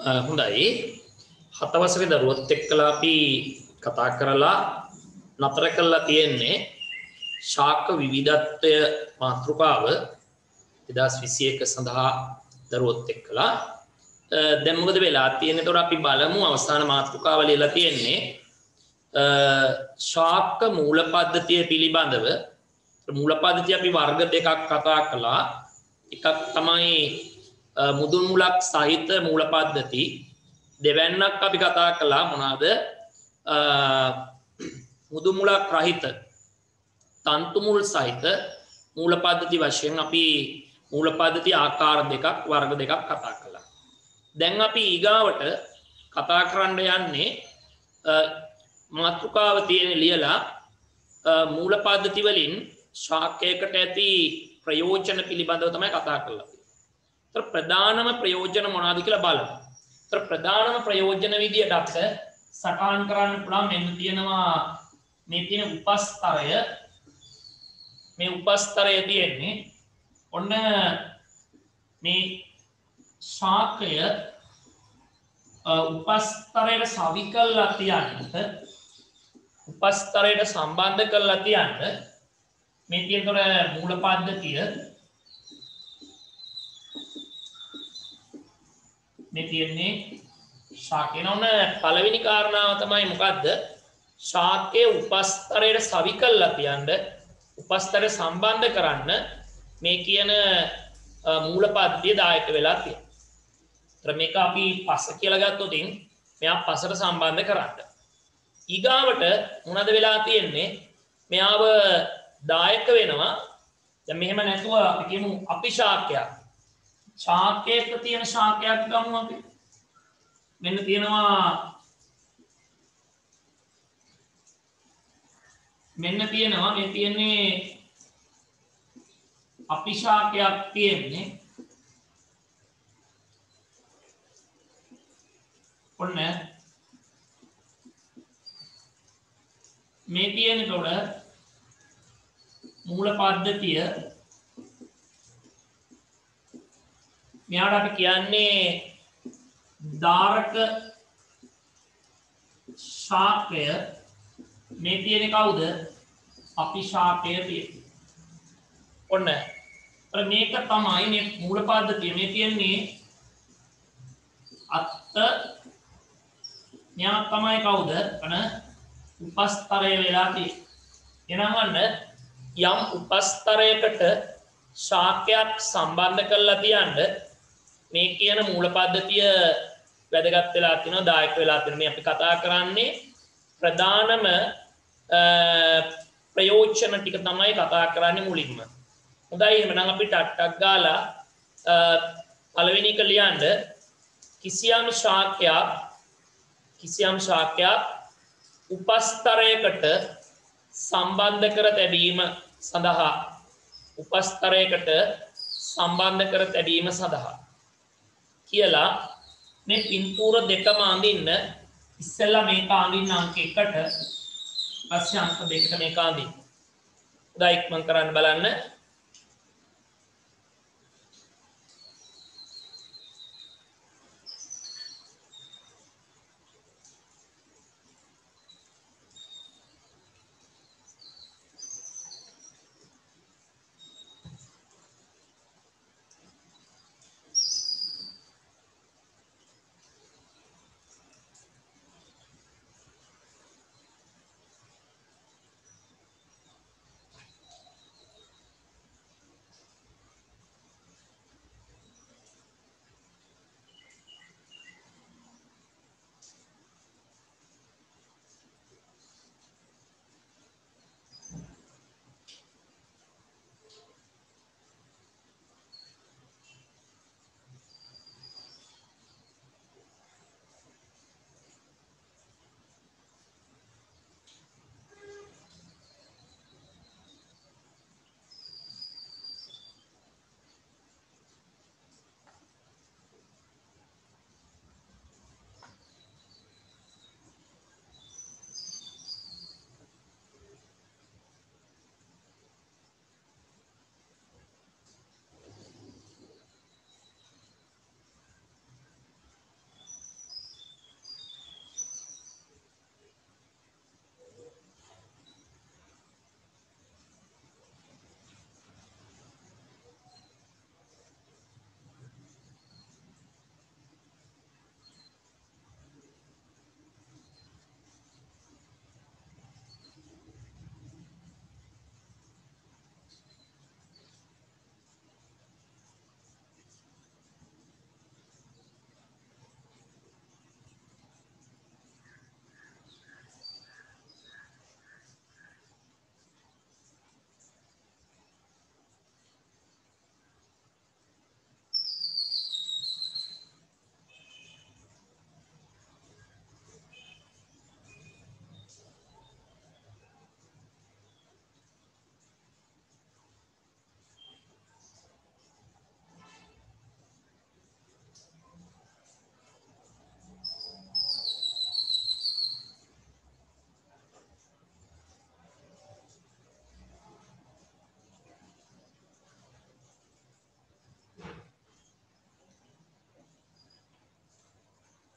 හොඳයි. 7 වසරේ දරුවොත් එක්කලා අපි කතා කරලා නතර කළා තියෙන්නේ ශාක විවිධත්වය මාතෘකාව 2021 සඳහා දරුවොත් එක්කලා. දැන් මොකද වෙලා තියෙන්නේ? ඒතකොට අපි බලමු අවසාන මාතෘකාව ලියලා තියෙන්නේ ශාක මූල පද්ධතිය පිළිබඳව. මූල පද්ධතිය අපි වර්ග දෙකක් කතා කළා. එකක් තමයි මුදුන් මුලක් සහිත මූල පද්ධති. දෙවැන්නක් අපි කතා කළා මොනවාද? මුදුන් මුලක් රහිත තන්තු මුල් සහිත මූල පද්ධති වශයෙන් අපි මූල පද්ධති ආකාර දෙකක් වර්ග දෙකක් කතා කළා. දැන් අපි ඊගාවට කතා කරන්න යන්නේ මාතෘකාව තියෙන ලියලා මූල පද්ධති වලින් ශාකයකට ඇති ප්‍රයෝජන පිළිබඳව තමයි කතා කරලා තියෙන්නේ. ප්‍රධානම ප්‍රයෝජන මොනවාද කියලා බලමු. ප්‍රධානම ප්‍රයෝජන විදියට අපිට සටහන් කරන්න පුළුවන් මෙන්න තියෙනවා මේ තියෙන උපස්තරය. මේ උපස්තරය තියෙන්නේ ඔන්න මේ ශාකය උපස්තරයට සවි කරලා තියන්නට උපස්තරයට සම්බන්ධ කරලා තියන්න මේ තියෙනතොර මූල පද්ධතිය මේ තියෙන්නේ ශාකේ නෝන පළවෙනි කාරණාව තමයි මොකද්ද? ශාකයේ උපස්තරයට සවි කරලා තියන්න උපස්තරය සම්බන්ධ කරන්න මේ කියන මූල පද්ධතිය දායක වෙලා තියෙනවා. ඒතර මේක අපි පස කියලා ගත්තොත් මෙයා පසට සම්බන්ධ කරන්න. ඊගාවට මොනවද වෙලා තියෙන්නේ? මෙයාව දායක වෙනවා. දැන් මෙහෙම නැතුව අපි කියමු අපි ශාකයක්. ශාකයක තියෙන ශාකයක් ගමු අපි. මෙන්න තියෙනවා මේ තියෙන්නේ අපි ශාකයක් තියෙන්නේ ඔන්න මේ තියෙනකොට මූල පද්ධතිය මෙයාට අපි කියන්නේ ධාරක ශාකය. මේ තියෙන්නේ කවුද? අපි ශාකය තියෙන්නේ. ඔන්න මේක තමයි මේ මූල පද්ධතිය. මේ තියෙන්නේ අත්ත මෙයා තමයි කවුද? අන උපස්තරය වෙලා තියෙන්නේ. එනම් අන්න යම් උපස්තරයකට ශාකයක් සම්බන්ධ කරලා තියන්න මේ කියන මූල පද්ධතිය වැදගත් වෙලා තිනවා, දායක වෙලා තිනවා. මේ අපි කතා කරන්නේ ප්‍රධානම ප්‍රයෝජන ටික තමයි කතා කරන්නේ මුලින්ම. හොඳයි, එහෙනම් අපි ටක් ගාලා පළවෙනි එක ලියන්න. කිසියම් ශාකයක් උපස්තරයකට සම්බන්ධ කර තැබීම සඳහා කියලා මේ පින්තූර දෙකම අඳින්න. ඉස්සෙල්ලා මේක අඳින්න අංක 1ට, පස්සේ අංක 2ට මේක අඳින්න. උදා ඉක්මන් කරන්න බලන්න.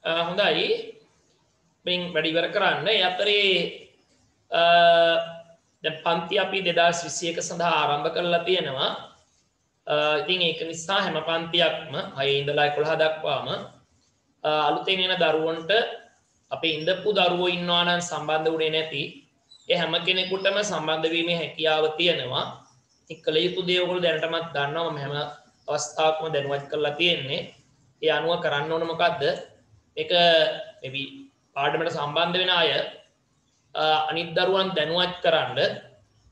හොඳයි මෙන් වැඩි ඉවර කරන්න. ඒ අතරේ දැන් පන්ති අපි 2021 සඳහා ආරම්භ කරලා තියෙනවා. ඉතින් ඒක නිසා හැම පන්තියක්ම 6 ඉඳලා 11 දක්වාම අලුතෙන් එන දරුවන්ට අපේ ඉඳපු දරුවෝ ඉන්නවා නම් සම්බන්ධ වුණේ නැති ඒ හැම කෙනෙකුටම සම්බන්ධ වීමේ හැකියාව තියෙනවා. ඉතින් කල යුතු දේ ඔයගොල්ලෝ දැනටමත් දන්නවා. මම හැම අවස්ථාවකම දැනුවත් කරලා තියෙන්නේ. ඒ අනුව කරන්න ඕන මොකද්ද? මේක මෙවි පාඩමට සම්බන්ධ වෙන අය අනිත් දරුවන් දැනුවත් කරන්න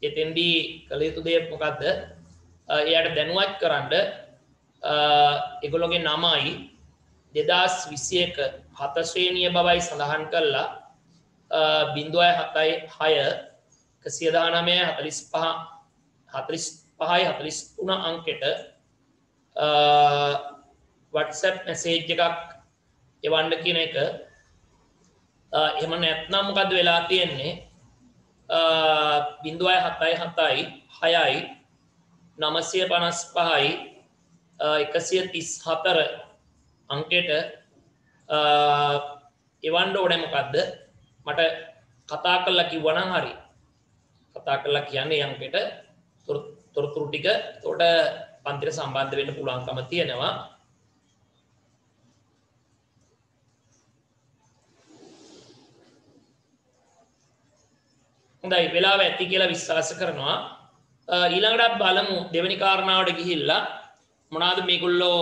එතෙන්දී කල යුතු දේ මොකද්ද? එයාට දැනුවත් කරන්න ඒගොල්ලෝගේ නමයි 2021 7 ශ්‍රේණිය බවයි සඳහන් කළා 076 119 45 43 අංකෙට WhatsApp message එකක් එවන්න කියන එක. එහෙම නැත්නම් මොකද්ද වෙලා තියෙන්නේ 077 6යි 955යි 134 අංකෙට එවන්න ඕනේ. මොකද්ද මට කතා කරලා කිව්වනම් හරි. කතා කරලා කියන්නේ අංකෙට තොරතුරු ටික. එතකොට පන්තිට සම්බන්ධ වෙන්න පුළුවන්කම තියෙනවා. හොඳයි වෙලාව ඇති කියලා විශ්වාස කරනවා. ඊළඟට බලමු දෙවෙනි කාරණාවට ගිහිල්ලා මොනවාද මේගොල්ලෝ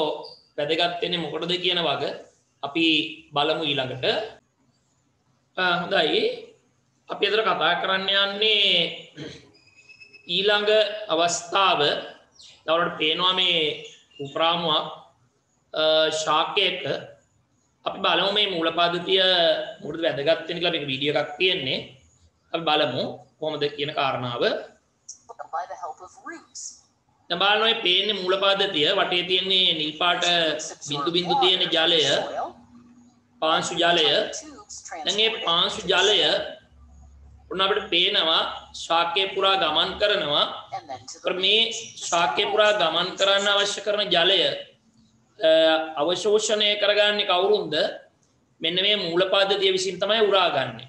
වැදගත් වෙන්නේ මොකටද කියන වග අපි බලමු ඊළඟට. හොඳයි අපි අද කතා කරන්න යන්නේ ඊළඟ අවස්ථාව. තවරට පේනවා මේ උපරාමුවක් ශාකයක. අපි බලමු මේ මූල පද්ධතිය මොකටද වැදගත් වෙන්නේ කියලා මේක වීඩියෝ එකක් තියෙන්නේ. අපි බලමු කොහොමද කියන කාරණාව. දැන් බලන්න ඔය පේන්නේ මූල පද්ධතිය වටේ තියෙන්නේ නිල් පාට බිඳු බිඳු තියෙන ජලය පාංශු ජලය. දැන් මේ පාංශු ජලය උන් අපිට පේනවා ශාකය පුරා ගමන් කරනවා. මේ ශාකය පුරා ගමන් කරන්න අවශ්‍ය කරන ජලය අවශෝෂණය කරගන්නේ කවුරුන්ද? මෙන්න මේ මූල පද්ධතිය විසින් තමයි උරාගන්නේ.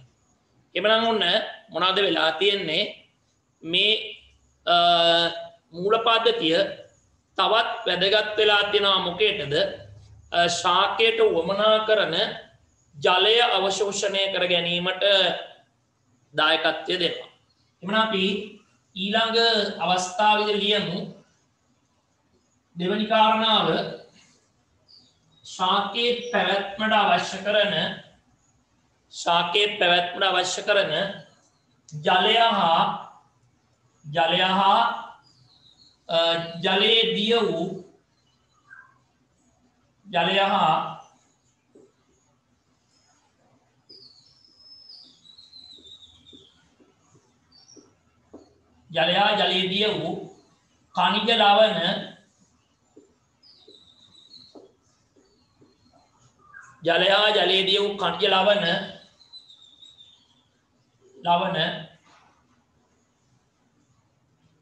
එමනම් ඔන්න මොනවද වෙලා තියෙන්නේ මේ මූල පද්ධතිය තවත් වැදගත් වෙලා තියෙනවා. මොකේද? ශාකයට වමනා කරන ජලය අවශෝෂණය කර ගැනීමට දායකත්වය දෙනවා. එමනම් අපි ඊළඟ අවස්ථාවේදී ලියමු දෙවැනි කාරණාව ශාකයේ පැවැත්මට අවශ්‍ය කරන ජලය හා ජලයේ දිය වූ खनिज लवण जलेदिय खनिज लवण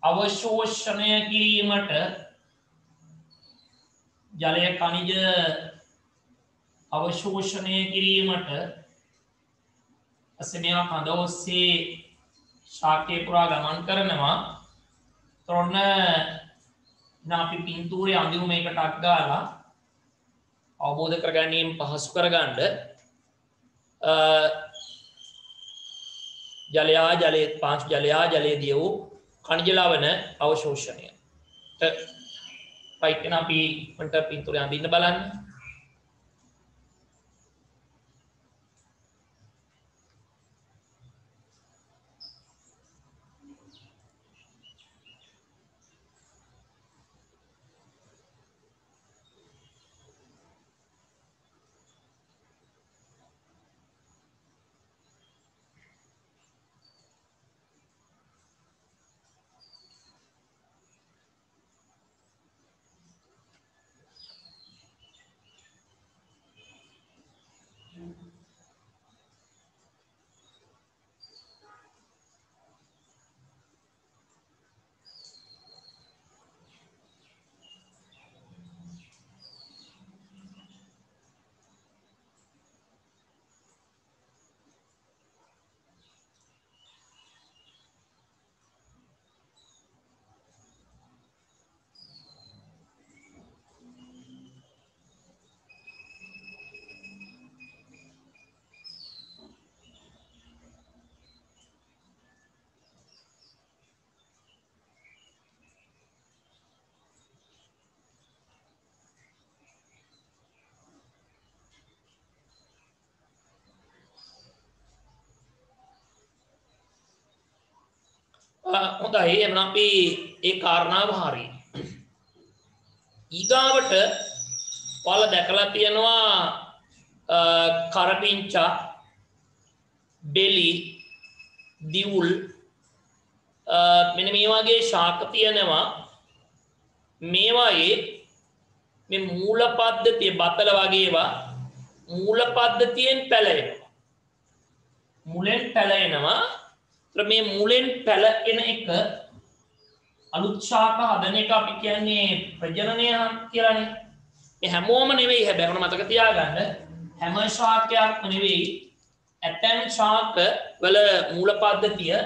अवशोषणय किरीमट जलय खनिज अवशोषणय किरीमट असमेवा कदोसे शाके पुरा गमन करනවා තොරණ අපි පින්තූරේ අඳුරු මේකට අක් ගාලා අවබෝධ කරගැනීම පහසු කරගන්න ජලයේ දිය වූ खनिज लवण अवशोषणය රයිට් එන අපි මන්ට පින්තූරේ අඳින්න බලන්න. හොඳයි එහෙනම් අපි ඒ කාරණාව හරි. ඊගාවට ඔයාලා දැකලා තියෙනවා කරපිංචා බෙලි දිවුල් මෙන්න මේ වගේ ශාක තියෙනවා. මේවායේ මේ මූල පද්ධතිය බතල වගේ ඒවා මූල පද්ධතියෙන් පැලෙනවා. මුලෙන් පැලෙනවා. මේ මුලෙන් පැලෙන එක අලුත් ශාක හදන එක අපි කියන්නේ ප්‍රජනනය කියලානේ. ඒ හැමෝම නෙවෙයි හැබැයි මොන මතක තියාගන්න හැම ශාකයක්ම නෙවෙයි. ඇතැම් ශාක වල මූල පද්ධතිය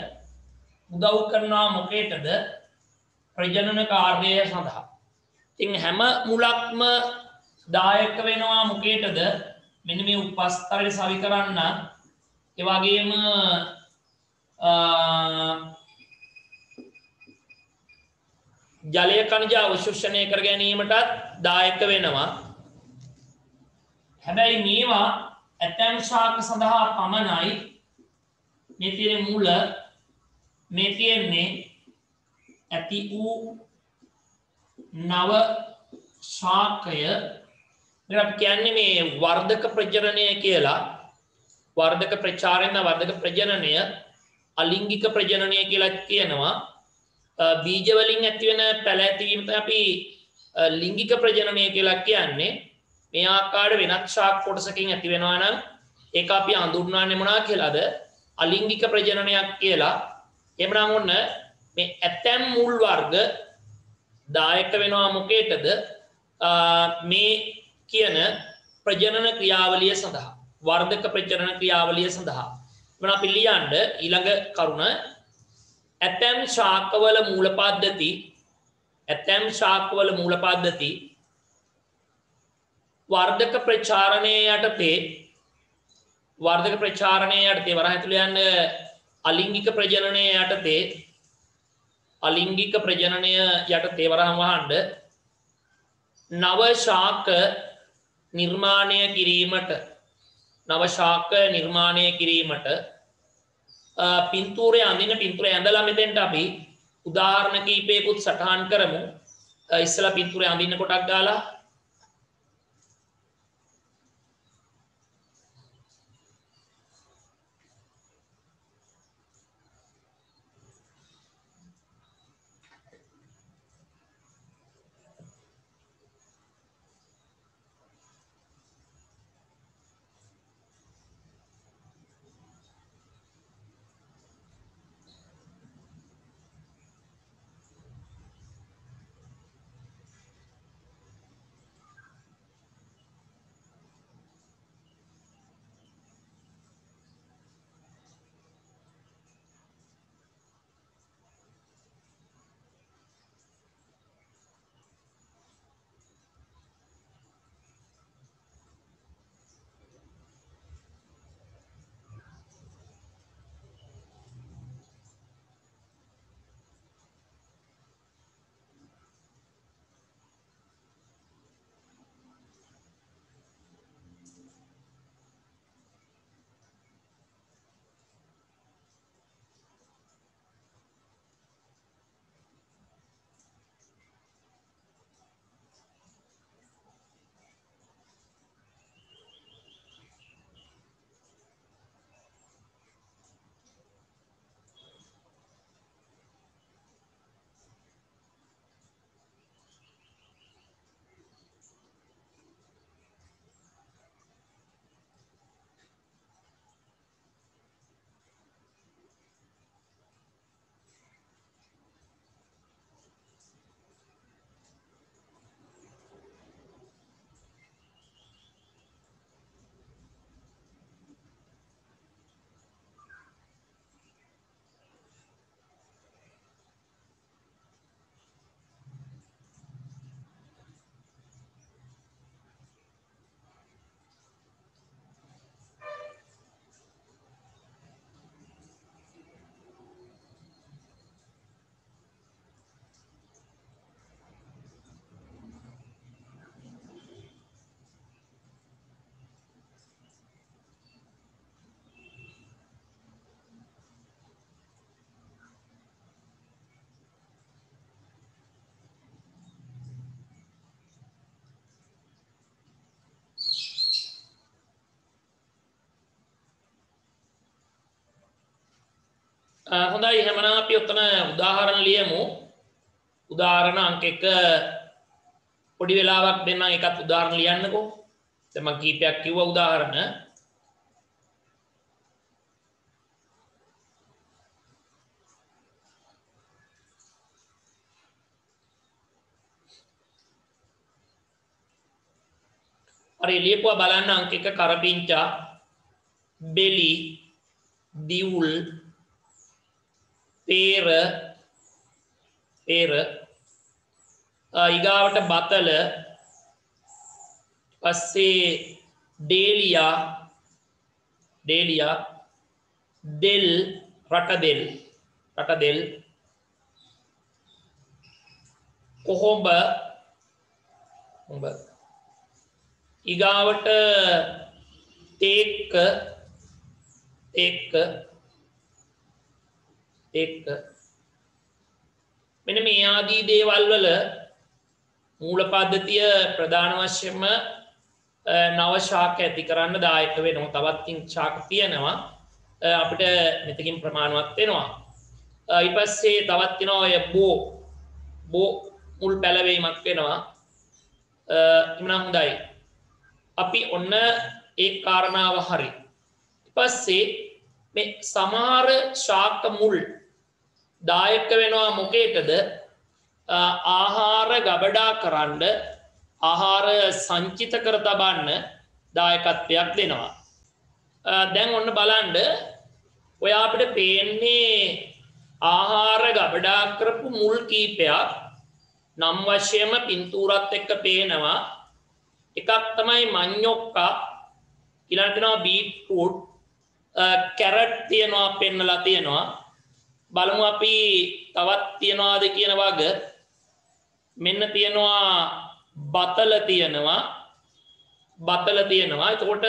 උදව් කරනවා මොකේටද? ප්‍රජනන කාර්යය සඳහා. ඉතින් හැම මුලක්ම දායක වෙනවා මොකේටද? මෙන්න මේ උපස්තරය සවි කරන්න. ඒ වගේම ජලය කනිජ අවශෝෂණය කර ගැනීමටත් දායක වෙනවා. හැබැයි මේවා ඇතැම් ශාක සඳහා පමණයි. මේ තියෙන මූල මේ තියෙන්නේ ඇති වූ නව ශාකය. අපි කියන්නේ මේ වර්ධක ප්‍රජනනය කියලා. වර්ධක ප්‍රචාරණ වර්ධක ප්‍රජනනය අලිංගික ප්‍රජනනය කියලා කියනවා. බීජ වලින් ඇතිවෙන පැල ඇතිවීම තමයි අපි ලිංගික ප්‍රජනනය කියලා කියන්නේ. මේ ආකාරයට වෙනත් ශාක කොටසකින් ඇති වෙනවා නම් ඒක අපි හඳුන්වන්නේ මොනවා කියලාද? අලිංගික ප්‍රජනනයක් කියලා. එහෙනම් ඔන්න මේ ඇතැම් මුල් වර්ග දායක වෙනවා මොකේටද? මේ කියන ප්‍රජනන ක්‍රියාවලිය සඳහා වර්ධක ප්‍රජනන ක්‍රියාවලිය සඳහා. එවන අපි ලියන්න ඊළඟ කරුණ ඇතැම් ශාකවල මූල පද්ධති ඇතැම් ශාකවල මූල පද්ධති වර්ධක ප්‍රචාරණය යටතේ වරහ ඇතුළේ යන අලිංගික ප්‍රජනනය යටතේ අලිංගික ප්‍රජනනය යටතේ වරහන් වහන්න නව ශාක නිර්මාණය කිරීමට පින්තූරය අඳින පින්තූරය ඇඳලා මෙතෙන්ට අපි උදාහරණ කීපයකුත් සටහන් කරමු. ඉස්සලා පින්තූරය අඳින්න කොටක් දාලා හොඳයි එහෙනම් අපි උතන උදාහරණ ලියමු. උදාහරණ අංක 1 පොඩි වෙලාවක් දෙන්නම් ඒකත් උදාහරණ ලියන්නකෝ. දැන් මම කීපයක් කිව්වා උදාහරණ. හරි ලියපුවා බලන්න අංක 1 කරපිංචා බෙලි දිවුල් පේර ඊගාවට බතල පස්සේ ඩේලියා දෙල් රටදෙල් කොහොඹ ඊගාවට තේක්ක මෙන්න මේ ආදී දේවල් වල මූල පද්ධතිය ප්‍රධාන වශයෙන්ම නව ශාක ඇති කරන්න දායක වෙනවා. තවත් ශාක තියෙනවා අපිට මෙතකින් ප්‍රමාණවත් වෙනවා. ඊට පස්සේ තවත් තියෙනවා ඔය බෝ මුල් පැලවීමක් වෙනවා. එමුනම් හොඳයි. අපි ඔන්න ඒ කාරණාව හරි. ඊට පස්සේ මේ සමහර ශාක මුල් දායක වෙනවා මොකේටද? ආහාර ගබඩා කරන්න ආහාර සංචිත කර තබන්න දායකත්වයක් දෙනවා. දැන් ඔන්න බලන්න ඔය අපිට පේන්නේ ආහාර ගබඩා කරපු මුල් කීපයක් නම් වශයෙන්ම පින්තූරත් එක්ක පේනවා. එකක් තමයි මඤ්ඤොක්කා ඊළඟට තියෙනවා බීට්රූට් කැරට් තියෙනවා පෙන්නලා තියෙනවා. බලමු අපි තවත් තියනවාද කියන වග. මෙන්න තියෙනවා බතල තියෙනවා. එතකොට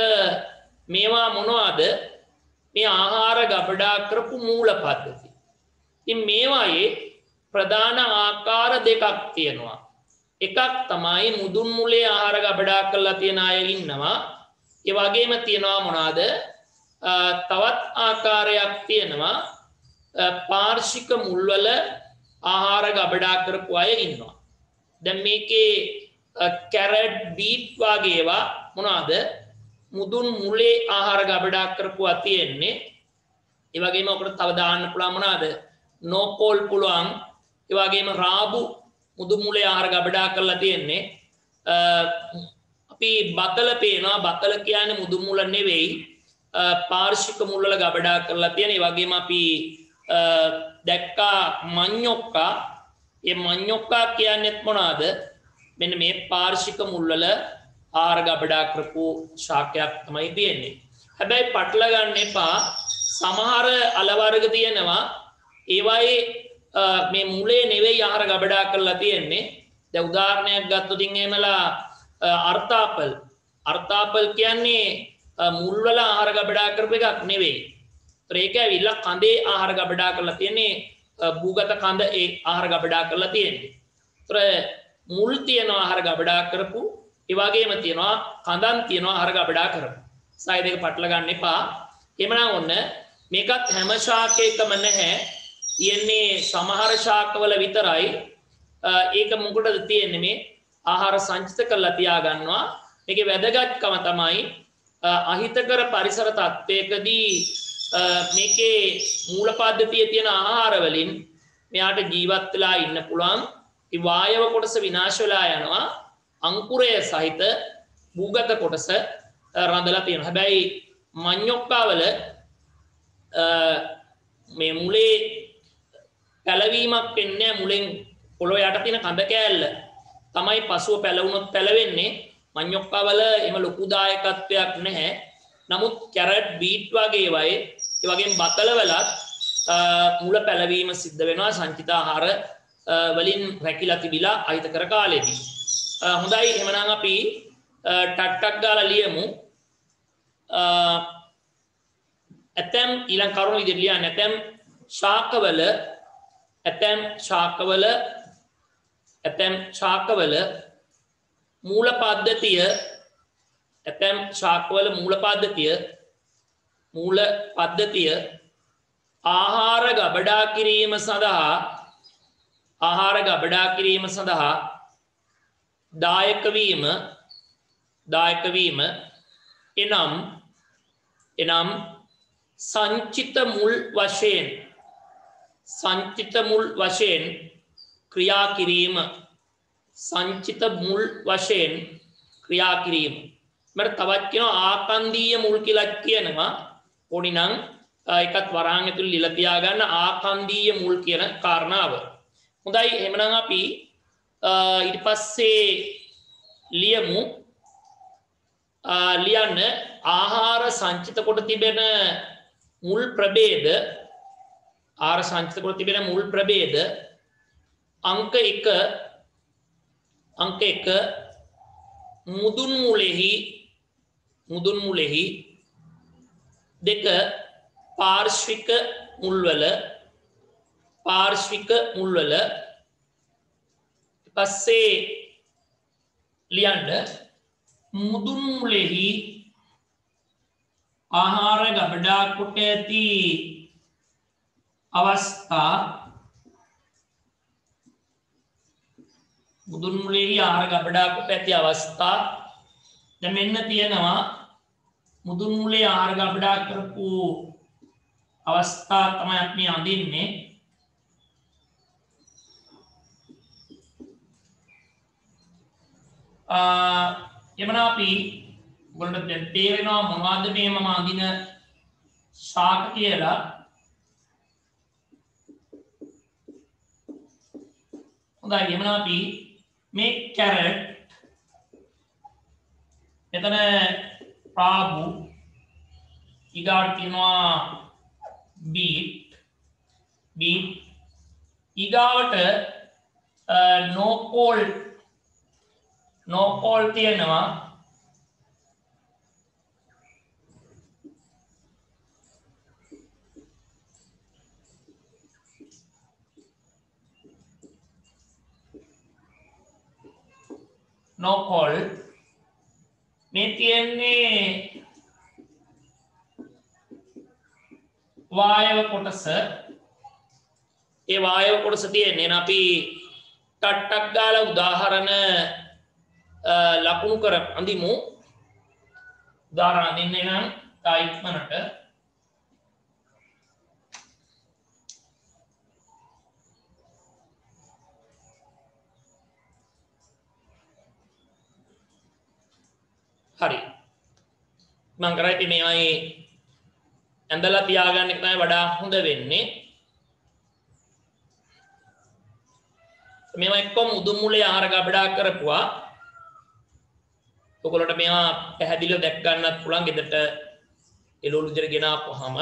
මේවා මොනවද? මේ ආහාර ගබඩා කරපු මූල පද්ධති. ඉතින් මේවායේ ප්‍රධාන ආකාර දෙකක් තියෙනවා. එකක් තමයි මුදුන් මුලේ ආහාර ගබඩා කරලා තියෙන අය ඉන්නවා. ඒ වගේම තියෙනවා මොනවාද? තවත් ආකාරයක් තියෙනවා පාර්ශික මුල්වල ආහාර ගබඩා කරපු අය ඉන්නවා. දැන් මේකේ කැරට් බීට් වගේ ඒවා මොනවාද? මුදුන් මුලේ ආහාර ගබඩා කරපුවා තියෙන්නේ. ඒ වගේම ඔකට තව දාන්න පුළුවන් මොනවාද? නෝකෝල් පුළුවන්. ඒ වගේම රාබු මුදුන් මුලේ ආහාර ගබඩා කරලා තියෙන්නේ. අපි බතල පේනවා. බතල කියන්නේ මුදුන් මුල නෙවෙයි පාර්ශික මුල් වල ගබඩා කරලා තියෙන. ඒ වගේම අපි දැක්කා මඤ්ඤොක්කා. ඒ මඤ්ඤොක්කා කියන්නේ මොනවාද? මෙන්න මේ පාර්ශික මුල් වල ආහාර ගබඩා කරපු ශාකයක් තමයි තියෙන්නේ. හැබැයි පටල ගන්න එපා. සමහර අල වර්ග තියෙනවා ඒවායේ මේ මුලේ නෙවෙයි ආහාර ගබඩා කරලා තියෙන්නේ. දැන් උදාහරණයක් ගත්තොත් එහෙමලා අර්තාපල් කියන්නේ මුල් වල ආහාර ගබඩා කරපු එකක් නෙවෙයි. ඒක ඇවිල්ලා කඳේ ආහාර ගබඩා කරලා තියෙන්නේ. භූගත කඳ ඒ ආහාර ගබඩා කරලා තියෙන්නේ. ඒතර මුල් තියෙන ආහාර ගබඩා කරපු ඒ වගේම තියෙනවා කඳන් තියෙනවා ආහාර ගබඩා කරපු. සාය දෙක පටල ගන්න එපා. එhmenan ඔන්න මේකත් හැම ශාකයකම නැහැ. තියෙන්නේ සමහර ශාකවල විතරයි. ඒක මොකටද තියෙන්නේ? මේ ආහාර සංචිත කරලා තියා ගන්නවා. මේකේ වැදගත්කම තමයි අහිතකර පරිසර තත්ත්වයකදී මේකේ මූල පද්ධතියේ තියෙන ආහාර වලින් මෙයාට ජීවත් වෙලා ඉන්න පුළුවන්. ඒ වායව කොටස විනාශ වෙලා යනවා. අංකුරය සහිත භූගත කොටස රඳලා තියෙනවා. හැබැයි මඤ්ඤොක්කාවල මේ මුලේ පැලවීමක් වෙන්නේ මුලෙන් පොළොව යට තියෙන කඳ කෑල්ල තමයි පසුව පැලවුනොත් පැලවෙන්නේ. මඤ්ඤොක්කාවල එම ලොකු දායකත්වයක් නැහැ. නමුත් කැරට් බීට් වගේ ඒවායේ ඒ වගේම බතල වලත් මුල පැලවීම සිද්ධ වෙනවා සංචිත ආහාර වලින් රැකිලා තිබිලා අහිතකර කාලෙදී. හොඳයි එහෙනම් අපි ටක් ගාලා ලියමු. ඇතැම් ඊළඟ කරුණු විදිහට ලියන්න. ඇතැම් ශාකවල මූල පද්ධතිය ආහාර ගබඩා කිරීම සඳහා දායක වීම එනම් සංචිත මුල් වශයෙන් ක්‍රියා කිරීම මට තවත් කියනවා ආකන්දීය මුල් කියලා කියනවා ඕනි නම් එකත් වරහන් ඇතුළේ ලියලා තියාගන්න ආකන්දීය මුල් කියන කාරණාව. හොඳයි එහෙනම් අපි ඊට පස්සේ ලියන්න ආහාර සංචිත කොට තිබෙන මුල් ප්‍රභේද අංක 1 මුදුන් මුලෙහි 2 පාර්ශ්වික මුල්වල පස්සේ ලියන්න මුදුන් මුලෙහි ආහාර ගබඩා කොට ඇති අවස්ථා දැන් මෙන්න තියෙනවා මුදුන් මුලේ ආහාර ගබඩා කරපු අවස්ථා තමයි අපි අඳින්නේ. එමන අපි ඔයගොල්ලන්ට දැන් තේරෙනවා මොනවද මේ මම අඳින ශාක කියලා. හොඳයි එමන අපි මේ කැරට් එතන ප්‍රාබු ඊගාට තියෙනවා බීට් ඊගාවට නෝකෝල් තියෙනවා මේ තියෙන්නේ වායව කොටස. ඒ වායව කොටස තියෙන්නේ අපි ටට්ටක් ගාලා උදාහරණ ලකුණු කර අඳිමු. උදාහරණ අඳින්නේ නම් තායික්මනට හරි මම කරයිති මේවයි ඇඳලා තියාගන්න එක තමයි වඩා හොඳ වෙන්නේ. මේවා එක්කම මුදුන් මුලේ ආහාර ගබඩා කරපුවා. ඔයගොල්ලන්ට මේවා පැහැදිලිව දැක් ගන්නත් පුළුවන් ගෙදරට එළවලු විතර ගෙන ආපුවාම.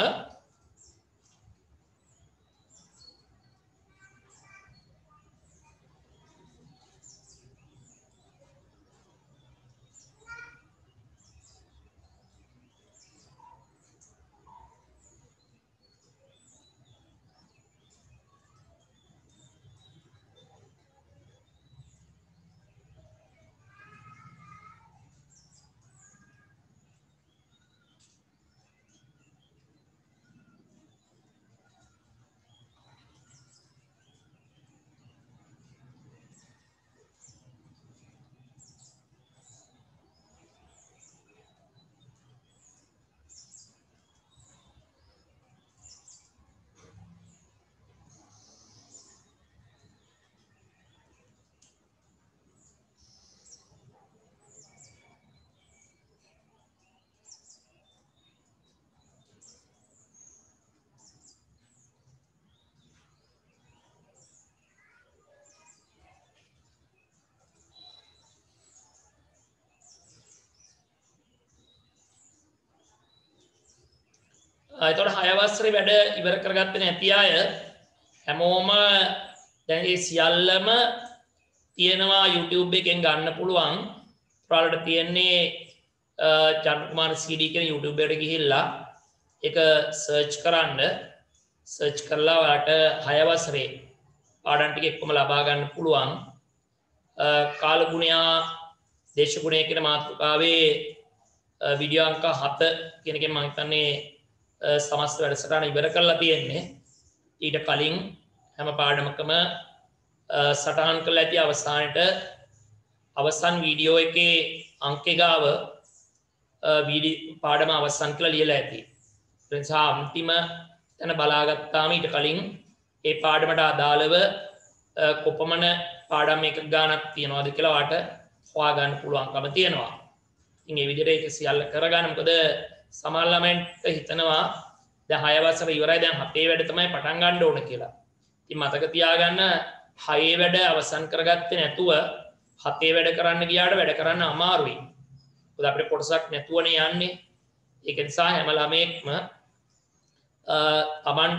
එතකොට 6 වසරේ වැඩ ඉවර කරගත්තේ නැති අය හැමෝම දැන් ඒ සියල්ලම තියෙනවා YouTube එකෙන් ගන්න පුළුවන්. ඔයාලට තියෙන්නේ චන්ද්‍රකුමාර CD කියන YouTube එකට ගිහිල්ලා ඒක සර්ච් කරන්න. සර්ච් කරලා ඔයාලට 6 වසරේ පාඩම් ටික එක්කම ලබා ගන්න පුළුවන්. කාලගුණයා දේශගුණය කියන මාතෘකාවේ වීඩියෝ අංක 7 කියන එකෙන් මම හිතන්නේ සමස්ත වැඩසටහන ඉවර කරලා තියෙන්නේ. ඊට කලින් හැම පාඩමකම සටහන් කරලා ඇති අවසානයේ අවසන් වීඩියෝ එකේ අංක ගාව පාඩම අවසන් කරලා ලියලා ඇති. ඒ නිසා අන්තිම තැන බලාගත්තාම ඊට කලින් ඒ පාඩමට අදාළව කොපමණ පාඩම් එකක් ගානක් තියනවාද කියලා වාට හොයා ගන්න පුළුවන්කම තියෙනවා. ඉතින් මේ විදිහට ඒක සියල්ල කරගන්න. මොකද සමහර ළමයින්ට හිතනවා දැන් 6 වසර ඉවරයි දැන් 7 වැඩ තමයි පටන් ගන්න ඕන කියලා. ඉතින් මතක තියාගන්න 6 වැඩ අවසන් කරගත්තේ නැතුව 7 වැඩ කරන්න ගියාට වැඩ කරන්න අමාරුයි. මොකද අපිට කොටසක් නැතුවනේ යන්නේ. ඒක නිසා හැම ළමයෙක්ම තමන්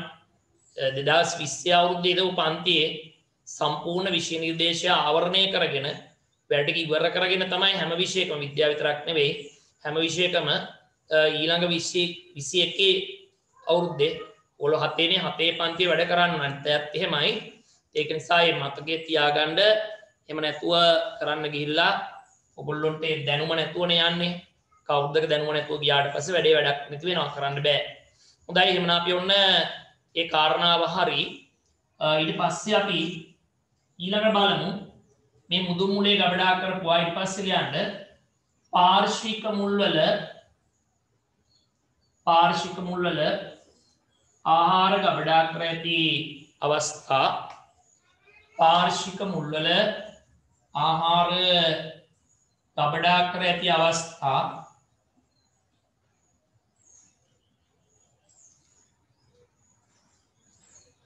2020 අවුරුද්දේ ඉඳපු පන්තියේ සම්පූර්ණ විෂය නිර්දේශය ආවරණය කරගෙන වැඩ ටික ඉවර කරගෙන තමයි හැම විෂයකම විද්‍යාව විතරක් නෙවෙයි හැම විෂයකම ඊළඟ 21 අවුරුද්දේ ඔල 7 පන්තියේ වැඩ කරන්න නැත්නම් එහෙමයි. ඒක නිසා මේ මතකයේ තියාගන්න එහෙම නැතුව කරන්න ගිහිල්ලා ඔයගොල්ලොන්ට ඒ දැනුම නැතුවනේ යන්නේ. කවුරුදක දැනුම නැතුව ගියාට පස්සේ වැඩේ වැඩක් නැති වෙනවා කරන්න බෑ. හොඳයි එහෙනම් අපි ඔන්න ඒ කාරණාව හරි ඊට පස්සේ අපි ඊළඟ බලමු මේ මුදු මුලේ ගබඩා කරපුවා ඊට පස්සේ ලියන්න පාර්ශ්වික මුල්වල ආහාර ගබඩා කර ඇති අවස්ථා පාර්ශ්වික මුල්වල ආහාර ගබඩා කර ඇති අවස්ථා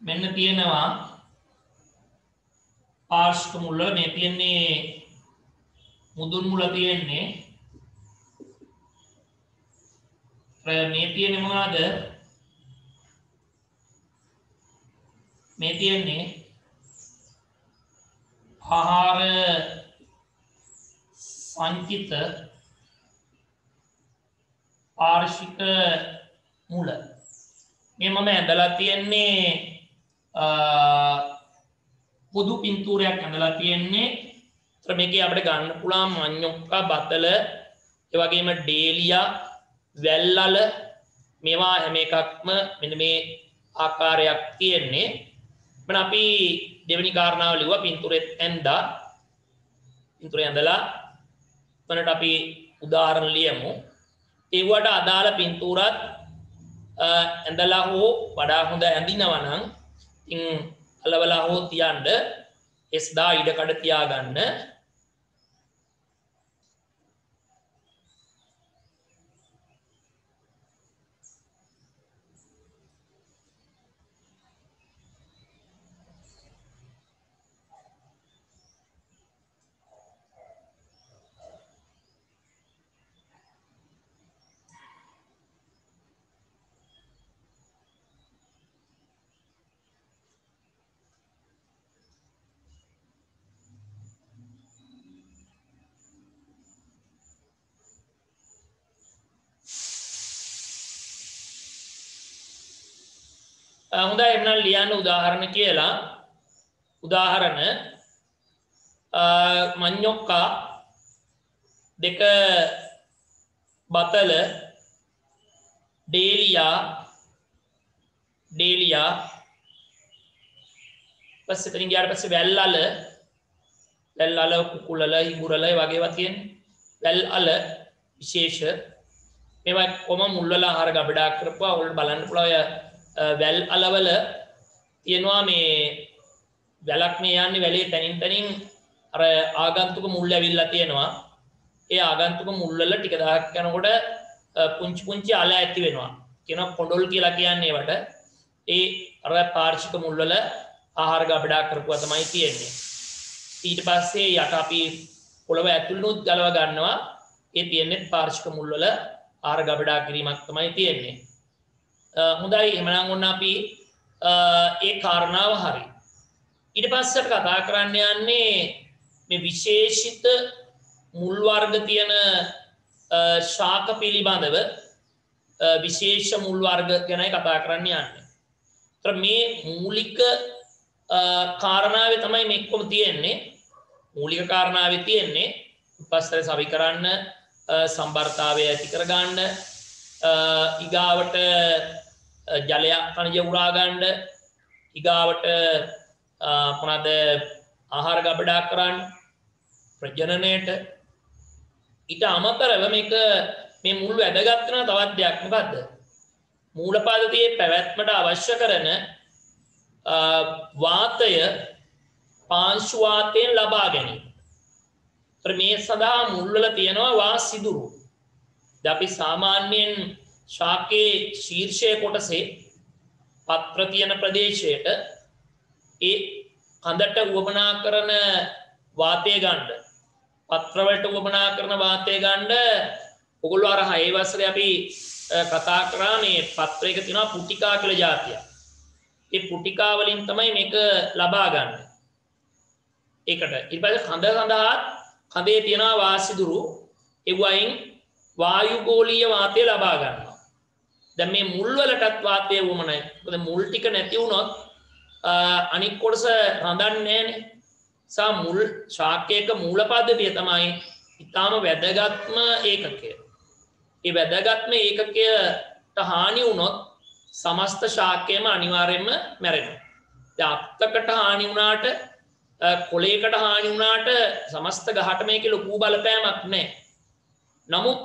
මෙන්න තියෙනවා පාර්ශ්වික මුල්වල මේ තියෙන්නේ මුදුන් මුල තියෙන්නේ මේ තියෙන්නේ මොනවාද මේ තියෙන්නේ ආහාර සංචිත පාර්ශ්වික මුල මේ මම ඇඳලා තියෙන්නේ පොදු පින්තූරයක් ඇඳලා තියෙන්නේ. ඒතර මේකේ අපිට ගන්න පුළුවන් මඤ්ඤොක්කා බතල ඒ වගේම ඩේලියා වැල්ලල මේවා හැම එකක්ම මෙන්න මේ ආකාරයක් තියෙන්නේ. මම අපි දෙවෙනි කාරණාව ලිව්වා පින්තූරෙත් ඇඳලා පින්තූරය ඇඳලා මනට අපි උදාහරණ ලියමු. ඒවට අදාළ පින්තූරත් ඇඳලා හෝ වඩා හොඳ ඇඳිනවා නම් ඉතින් අලවලා හෝ තියන්න එස්දා ඉඩ කඩ තියාගන්න. හොඳයි එහෙනම් ලියන්න උදාහරණ කියලා. උදාහරණ මඤ්ඤොක්කා දෙක බතල ඩේලියා පස්සේ තනින් ගියාට පස්සේ වැල්ලල කුකුලල ඉඟුරල ඒ වගේ ඒවා තියෙන්නේ. වැල්ලල විශේෂ මේවා කොම මුල්වල ආහාර ගබඩා කරපුවා ඔයාලට බලන්න පුළුවන්. වැල් අලවල තියෙනවා මේ වැලක් මේ යන්නේ වැලේ තනින් අර ආගන්තුක මුල් ඇවිල්ලා තියෙනවා. ඒ ආගන්තුක මුල් වල ටික දහයක් යනකොට පුංචි අල ඇති වෙනවා. කියනවා කොඩොල් කියලා කියන්නේ ඒවට. ඒ අර පාර්ශ්වික මුල් වල ආහාර ගබඩා කරපුවා තමයි තියෙන්නේ. ඊට පස්සේ යට අපි පොළව ඇතුළනුත් ගලව ගන්නවා. ඒ තියෙන්නේ පාර්ශ්වික මුල් වල ආහාර ගබඩා කිරීමක් තමයි තියෙන්නේ. හොඳයි එහෙනම් ඔන්න අපි ඒ කාරණාව හරි. ඊට පස්සේ අපි කතා කරන්න යන්නේ මේ විශේෂිත මුල් වර්ග තියෙන ශාක පිළිබඳව විශේෂ මුල් වර්ග ගැනයි කතා කරන්න යන්නේ. ඒතර මේ මූලික කාරණාවේ තමයි මේකම තියෙන්නේ. මූලික කාරණාවේ තියෙන්නේ උපස්තර සවි කරන්න සම්බර්තාවය ඇති කර ගන්න ඊගාවට ජලයක් කණජ උරා ගන්න ඊගාවට මොනවාද ආහාර ගබඩා කරන්න ප්‍රජනනයට ඊට අමතරව මේක මේ මුල් වැදගත් වෙන තවත් දෙයක් මොකද්ද මූල පද්ධතියේ පැවැත්මට අවශ්‍ය කරන වාතය පාංශු වාතයෙන් ලබා ගැනීම. මේ සඳහා මුල් වල තියෙනවා වා සිදුරු. අපි සාමාන්‍යයෙන් ශාකයේ ශීර්ෂයේ කොටසේ පත්‍ර තියෙන ප්‍රදේශයට ඒ කඳට උවමනා කරන වාතය ගන්න පත්‍ර වලට උවමනා කරන වාතය ගන්න ඔයගොල්ලෝ අර 6 වසරේ අපි කතා කරා මේ පත්‍රයක තියෙනවා පුටිකා කියලා જાතියක්. ඒ පුටිකා වලින් තමයි මේක ලබා ගන්න. ඒකට ඊට පස්සේ කඳ සඳහා කඳේ තියෙනවා වාසිදුරු ඒ වයින් වායුගෝලීය වාතය ලබා ගන්නවා. දැන් මේ මුල් වලටත් වාතය වුමනයි. මොකද මුල් ටික නැති වුණොත් අනික් කොටස රඳන්නේ නැහනේ. සා මුල් ශාකයක මූල පද්ධතිය තමයි ඊටාම වැදගත්ම ඒකකය. ඒ වැදගත්ම ඒකකයට හානි වුණොත් සමස්ත ශාකයම අනිවාර්යයෙන්ම මැරෙනවා. දැන් අත්තකට හානි වුණාට කොළයකට හානි වුණාට සමස්ත ගහට මේකේ ලොකු බලපෑමක් නැහැ. නමුත්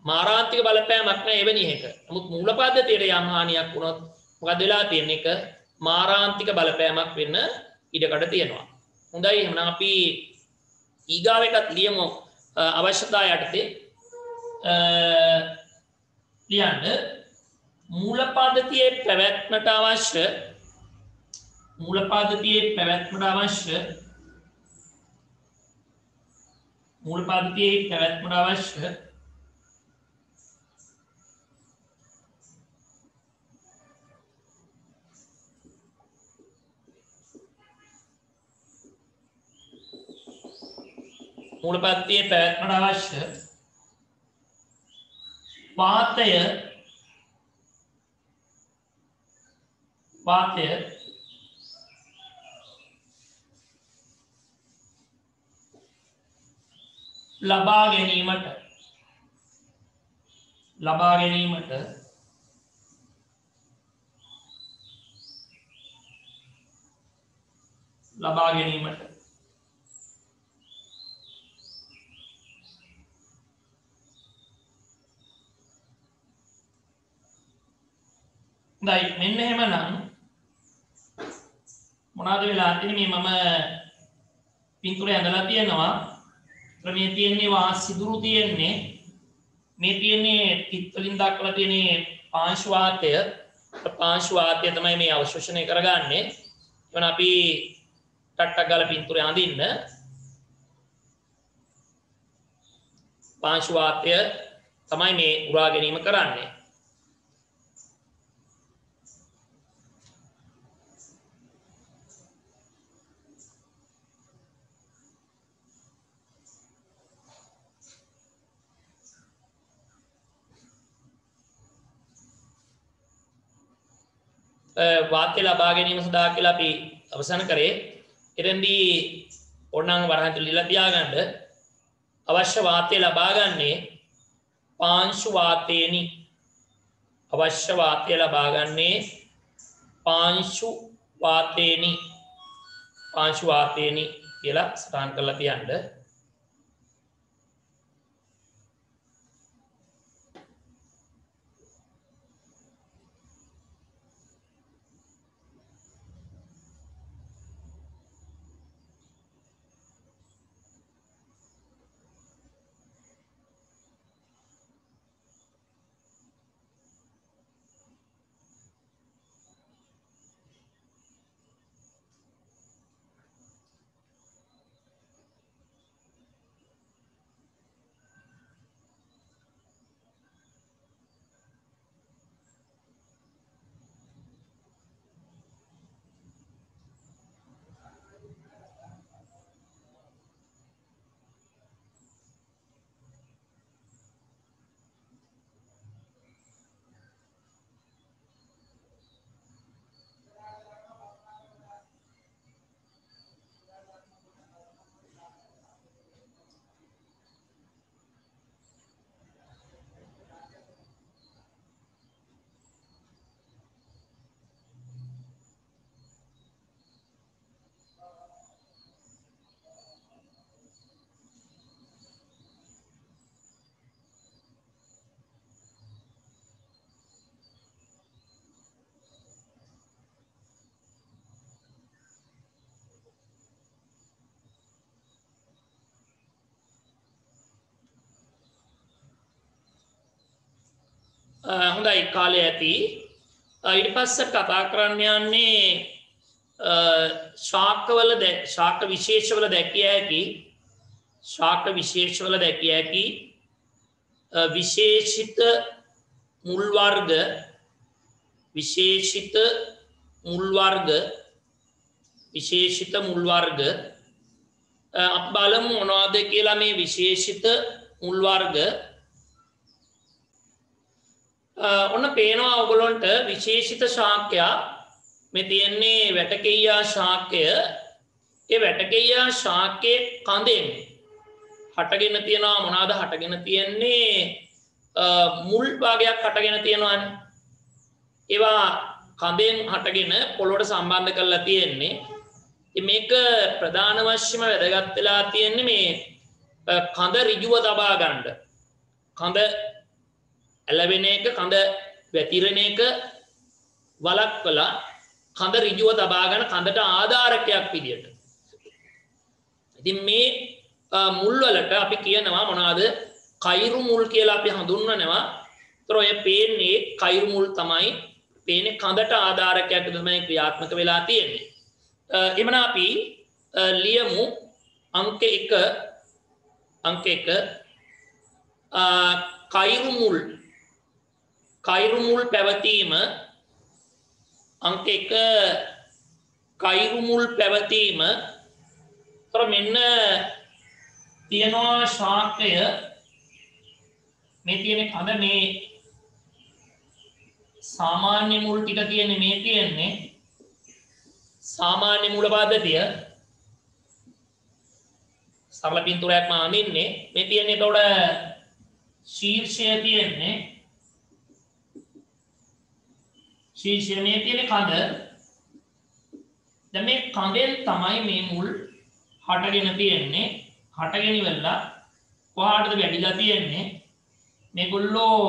මාරාන්තික බලපෑමක් නැහැ එවැනි එක. නමුත් මූල පද්ධතියට යම් හානියක් වුණොත් මොකද වෙලා තියෙන්නේ? ඒක මාරාන්තික බලපෑමක් වෙන්න ඉඩකඩ තියෙනවා. හොඳයි එහෙනම් අපි ඊගාව එකත් ලියමු අවශ්‍යතාව යටතේ ලියන්න මූල පද්ධතියේ පැවැත්මට අවශ්‍ය වාතය ලබා ගැනීමට දැයි මෙන්න එහෙමනම් මොනවද වෙලා තියෙන්නේ මේ මම පින්තූරය ඇඳලා තියෙනවා මේ තියෙන්නේ වාසිදුරු තියෙන්නේ මේ තියෙන්නේ පිත් වලින් දක්වලා තියෙන්නේ පාංශු වාතය තමයි මේ අවශෝෂණය කරගන්නේ එවන අපි ටට්ටක් ගාලා පින්තූරය අඳින්න පාංශු වාතය තමයි මේ උරා ගැනීම කරන්නේ වාක්‍ය ලබා ගැනීම සඳහා කියලා අපි අවසන් කරේ. එතෙන්දී ඕනනම් වරහන් තුලිලා තියාගන්න අවශ්‍ය වාක්‍ය ලබා ගන්නේ පාංශු වාතේනි. අවශ්‍ය වාක්‍ය ලබා ගන්නේ පාංශු වාතේනි කියලා සටහන් කරලා තියන්න. හොඳයි කාලය ඇති. ඊට පස්සේ කතා කරන්න යන්නේ ශාකවල ශාක විශේෂවල දැකිය හැකි විශේෂිත මුල් වර්ග අපි බලමු මොනවද කියලා මේ විශේෂිත මුල් වර්ග. ඔන්න පේනවා ඔයගොල්ලන්ට විශේෂිත ශාකයා මේ තියෙන්නේ වැටකෙයියා ශාකය. ඒ වැටකෙයියා ශාකයේ කඳෙන් හටගෙන තියනවා. මොනවාද හටගෙන තියෙන්නේ? මුල් භාගයක් හටගෙන තියෙනවානේ. ඒවා කඳෙන් හටගෙන පොළොවට සම්බන්ධ කරලා තියෙන්නේ. ඉතින් මේක ප්‍රධාන වශයෙන්ම වැදගත් වෙලා තියෙන්නේ මේ කඳ ඍජුව තබා ගන්න. කඳ ඇලවෙන එක, කඳ වැතිරෙන එක වළක්වලා කඳ ඍජුව තබා ගන්න කඳට ආධාරකයක් විදියට. ඉතින් මේ මුල් වලට අපි කියනවා මොනවාද? කයිරු මුල් කියලා අපි හඳුන්වනවා. ඒතර ඔය පේන්නේ කයිරු මුල් තමයි. පේන්නේ කඳට ආධාරකයක් තමයි ක්‍රියාත්මක වෙලා තියෙන්නේ. එමන අපි ලියමු අංක 1 කයිරු මුල් පැවතීම. අංක 1 කයිරු මුල් පැවතීම. තර මෙන්න තියනවා ශාකය. මේ තියෙන කඳ මේ සාමාන්‍ය මුල් ටික තියෙන්නේ මේ තියෙන්නේ සාමාන්‍ය මූල පද්ධතිය. සරල පින්තූරයක් මම අඳින්නේ. මේ තියෙන්නේ එතකොට ශීර්ෂය තියෙන්නේ මේ තියෙන කඳ. දැන් මේ කඳෙන් තමයි මේ මුල් හටගෙන තියෙන්නේ. හටගෙන ඉවරලා කොහාටද වැඩිලා තියෙන්නේ? මේගොල්ලෝ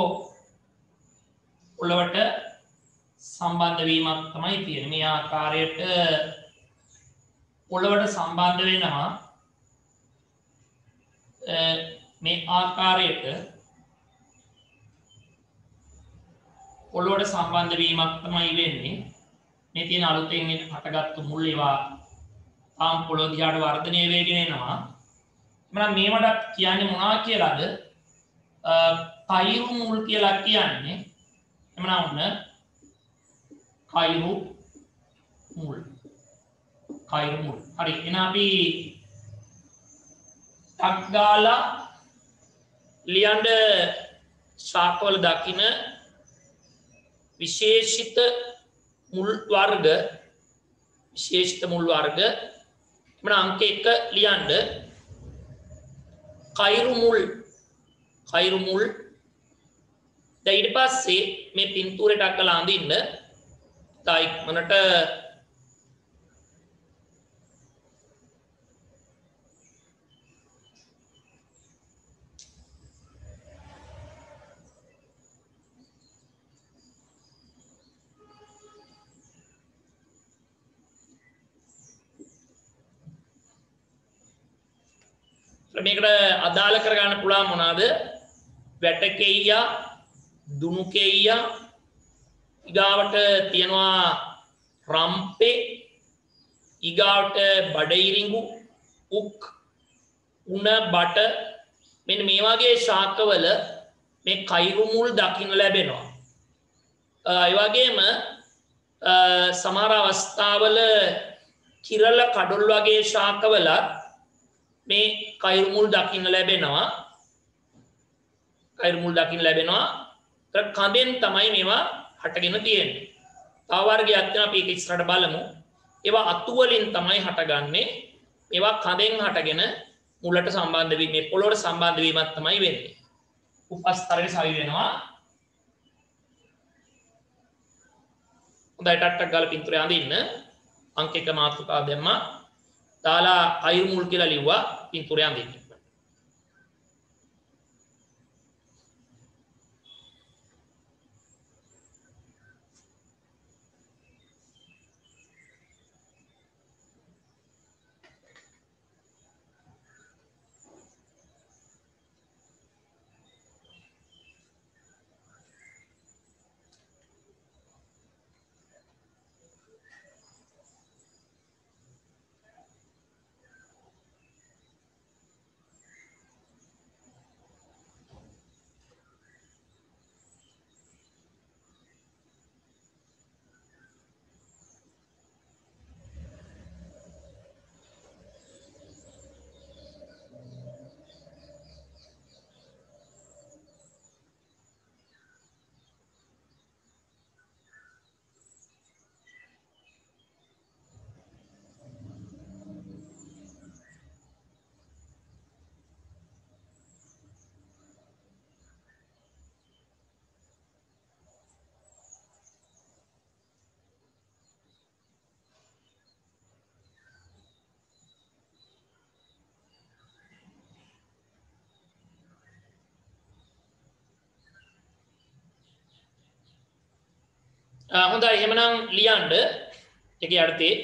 පොළවට සම්බන්ධ වීමක් තමයි තියෙන්නේ. මේ ආකාරයට පොළවට සම්බන්ධ වෙනවා. මේ ආකාරයට පොළොවට සම්බන්ධ වීමක් තමයි වෙන්නේ. මේ තියෙන අලුතෙන් හටගත්තු මුල් ඒවා තාම පොළොව දිහාට වර්ධනය වෙගෙන එනවා. එහෙනම් මේවට කියන්නේ මොනවා කියලාද? කයිරු මුල් කියලා කියන්නේ. එහෙනම් ඔන්න කයිරු මුල්. හරි. එහෙනම් අපි ටක් ගාලා ලියන්න ශාකවල දකින්න විශේෂිත මුල් වර්ග. එමන අංක 1 ලියන්න කයිරු මුල්. දැන් ඊට පස්සේ මේ පින්තූරේ ටක් ගාලා අඳින්න. ඉක්මනට මේකට අදාළ කරගන්න පුළුවන් මොනවාද? වැටකෙයියා, දුනුකෙයියා, ඊගාවට තියනවා රම්පේ, ඊගාවට බඩයිරිඟු, උක්, උණ, බට. මෙන්න මේ වගේ ශාකවල මේ කයිරු මුල් දකින්න ලැබෙනවා. ඒ වගේම සමහර අවස්ථාවල කිරල කඩොල් වගේ ශාකවල මේ කයිරු මුල් දකින්න ලැබෙනවා. කඳෙන් තමයි මේවා හටගෙන තියෙන්නේ. තව වර්ගයක් තියෙනවා අපි ඒක ඉස්සරහට බලමු. ඒවා අතු වලින් තමයි හටගන්නේ. ඒවා කඳෙන් හටගෙන මුලට සම්බන්ධ වීම, මේ පොළොවට සම්බන්ධ වීමක් තමයි වෙන්නේ. උපස්තරයට සවි වෙනවා. හොඳයි ටක් ගාලා පින්තූරය අඳින්න. අංක 1 මාතෘකාව දැම්මා. දාලා කයිරු මුල් කියලා ලිව්වා. පින්තූරය අඳින්න. හොඳයි එහෙමනම් ලියන්න ඒකේ අර්ථේ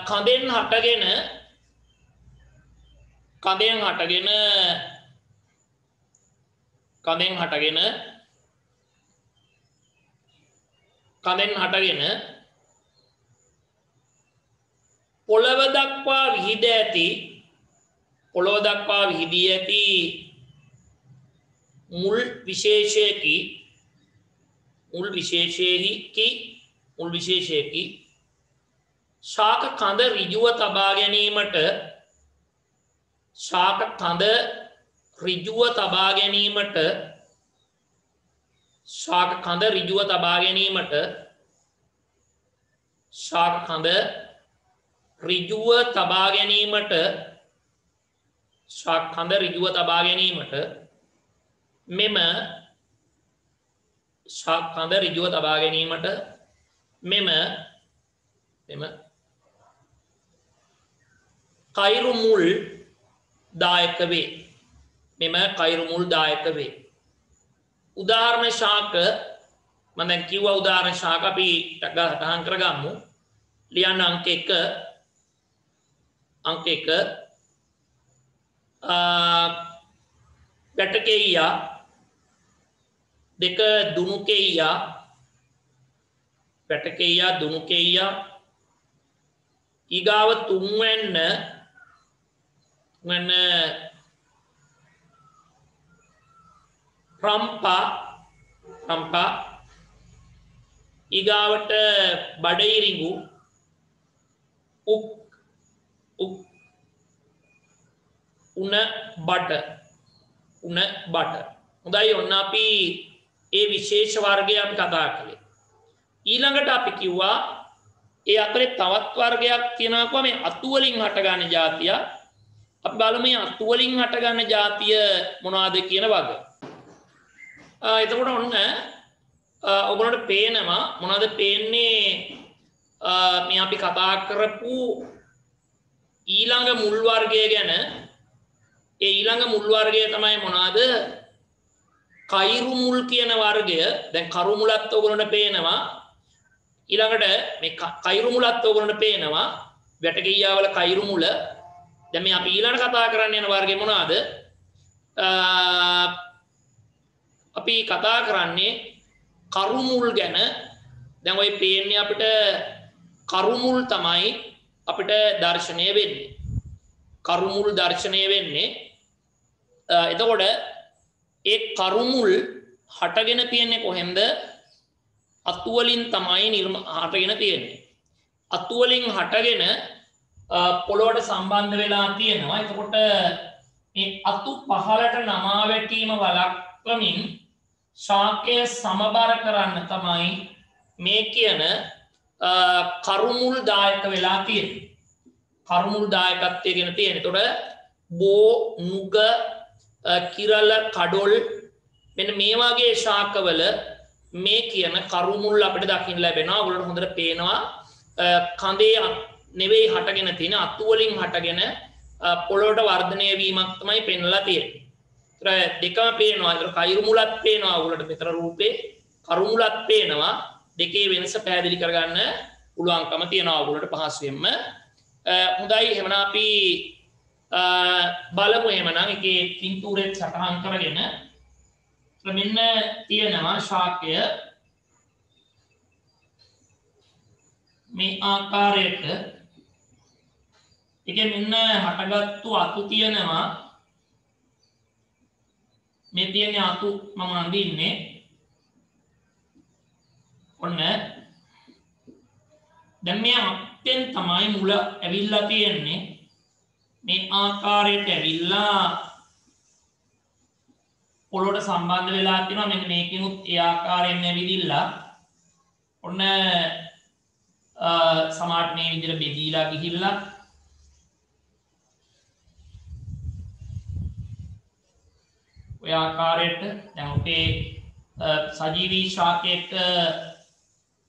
කඳෙන් හටගෙන පොළව දක්වා විහිදී ඇති මුල් විශේෂයකි ශාක කඳ ඍජුව තබා ගැනීමට මෙම කයිරු මුල් දායක වේ. උදාහරණ ශාක මම දැන් කිව්වා උදාහරණ ශාක අපි සටහන් කරගමු. ලියන්න අංක 1 වැටකෙයියා 2 දුනුකෙයියා ඊගාව 3 වෙන්න රම්පා ඊගාවට බඩයිරිඟු උණ බට හොඳයි ඔන්න අපි ඒ විශේෂ වර්ගය අපි කතා කළේ. ඊළඟට අපි කිව්වා ඒ අතරේ තවත් වර්ගයක් තියෙනවා මේ අතු වලින් හටගන්න જાතිය. අපි බලමු මේ අතු වලින් හටගන්න જાතිය මොනවාද කියන වග. එතකොට ඔන්න ඔයගොල්ලන්ට පේනවා මොනවද පේන්නේ මේ අපි කතා කරපු ඊළඟ මුල් වර්ගය ගැන. ඒ ඊළඟ මුල් වර්ගය තමයි මොනවාද? කයිරු මුල් කියන වර්ගය. දැන් කරු මුලත් ඔයගොල්ලන්ට පේනවා. ඊළඟට මේ කයිරු මුලත් ඔයගොල්ලන්ට පේනවා. වැටකෙයියාවල කයිරු මුල. දැන් මේ අපි ඊළඟ කතා කරන්න යන වර්ගය මොනවාද? අපි කතා කරන්නේ කරු මුල් ගැන. දැන් ඔය පේන්නේ අපිට කරු මුල් තමයි අපිට දර්ශනය වෙන්නේ. කරු මුල් දර්ශනය වෙන්නේ. එතකොට ඒ කරු මුල් හටගෙන තියෙන්නේ කොහෙන්ද? අතු වලින් තමයි හටගෙන තියෙන්නේ. අතු වලින් හටගෙන පොළොවට සම්බන්ධ වෙලා තියෙනවා. එතකොට මේ අතු පහළට නමා වැටීම වළක්වමින් ශාකය සමබර කරන්න තමයි මේ කියන කරුමුල් දායක වෙලා තියෙන්නේ. කරුමුල් දායකත්වය ගැන තියෙන. එතකොට බෝ නුග කිරල කඩොල් මෙන්න මේ වගේ ශාකවල මේ කියන කරුමුල් අපිට දකින්න ලැබෙනවා. ඔයගොල්ලන්ට හොඳට පේනවා කඳේ නෙවෙයි හටගෙන තියෙන අතු වලින් හටගෙන පොළොවට වර්ධනය වීමක් තමයි පෙන්වලා තියෙන්නේ. දෙකම පේනවා. ඒතර කයිරු මුලත් පේනවා ඔයගොල්ලන්ට මෙතන රූපේ. කරු මුලත් පේනවා. දෙකේ වෙනස පැහැදිලි කරගන්න පුළුවන්කම තියෙනවා ඔයගොල්ලන්ට පහසුවෙන්ම. හොඳයි එහෙනම් අපි බලමු එහෙනම් එකේ පින්තූරෙත් සටහන් කරගෙන මෙන්න තියෙනවා ශාකය මේ ආකාරයට. ඒකේ මෙන්න හටගත්තු අතු තියෙනවා. මේ තියෙන අතු මම අඳින්නේ ඔන්න. දැන් මේ අත්ෙන් තමයි මුල ඇවිල්ලා තියෙන්නේ. මේ ආකාරයට ඇවිල්ලා පොළොවට සම්බන්ධ වෙලා තියෙනවා. මෙන්න මේකිනුත් ඒ ආකාරයෙන් ඇවිදිලා ඔන්න සමාර්ට් මේ විදිහට බෙදීලා ගිහිල්ලා ඔය ආකාරයට දැන් අපේ සජීවී ශාකයක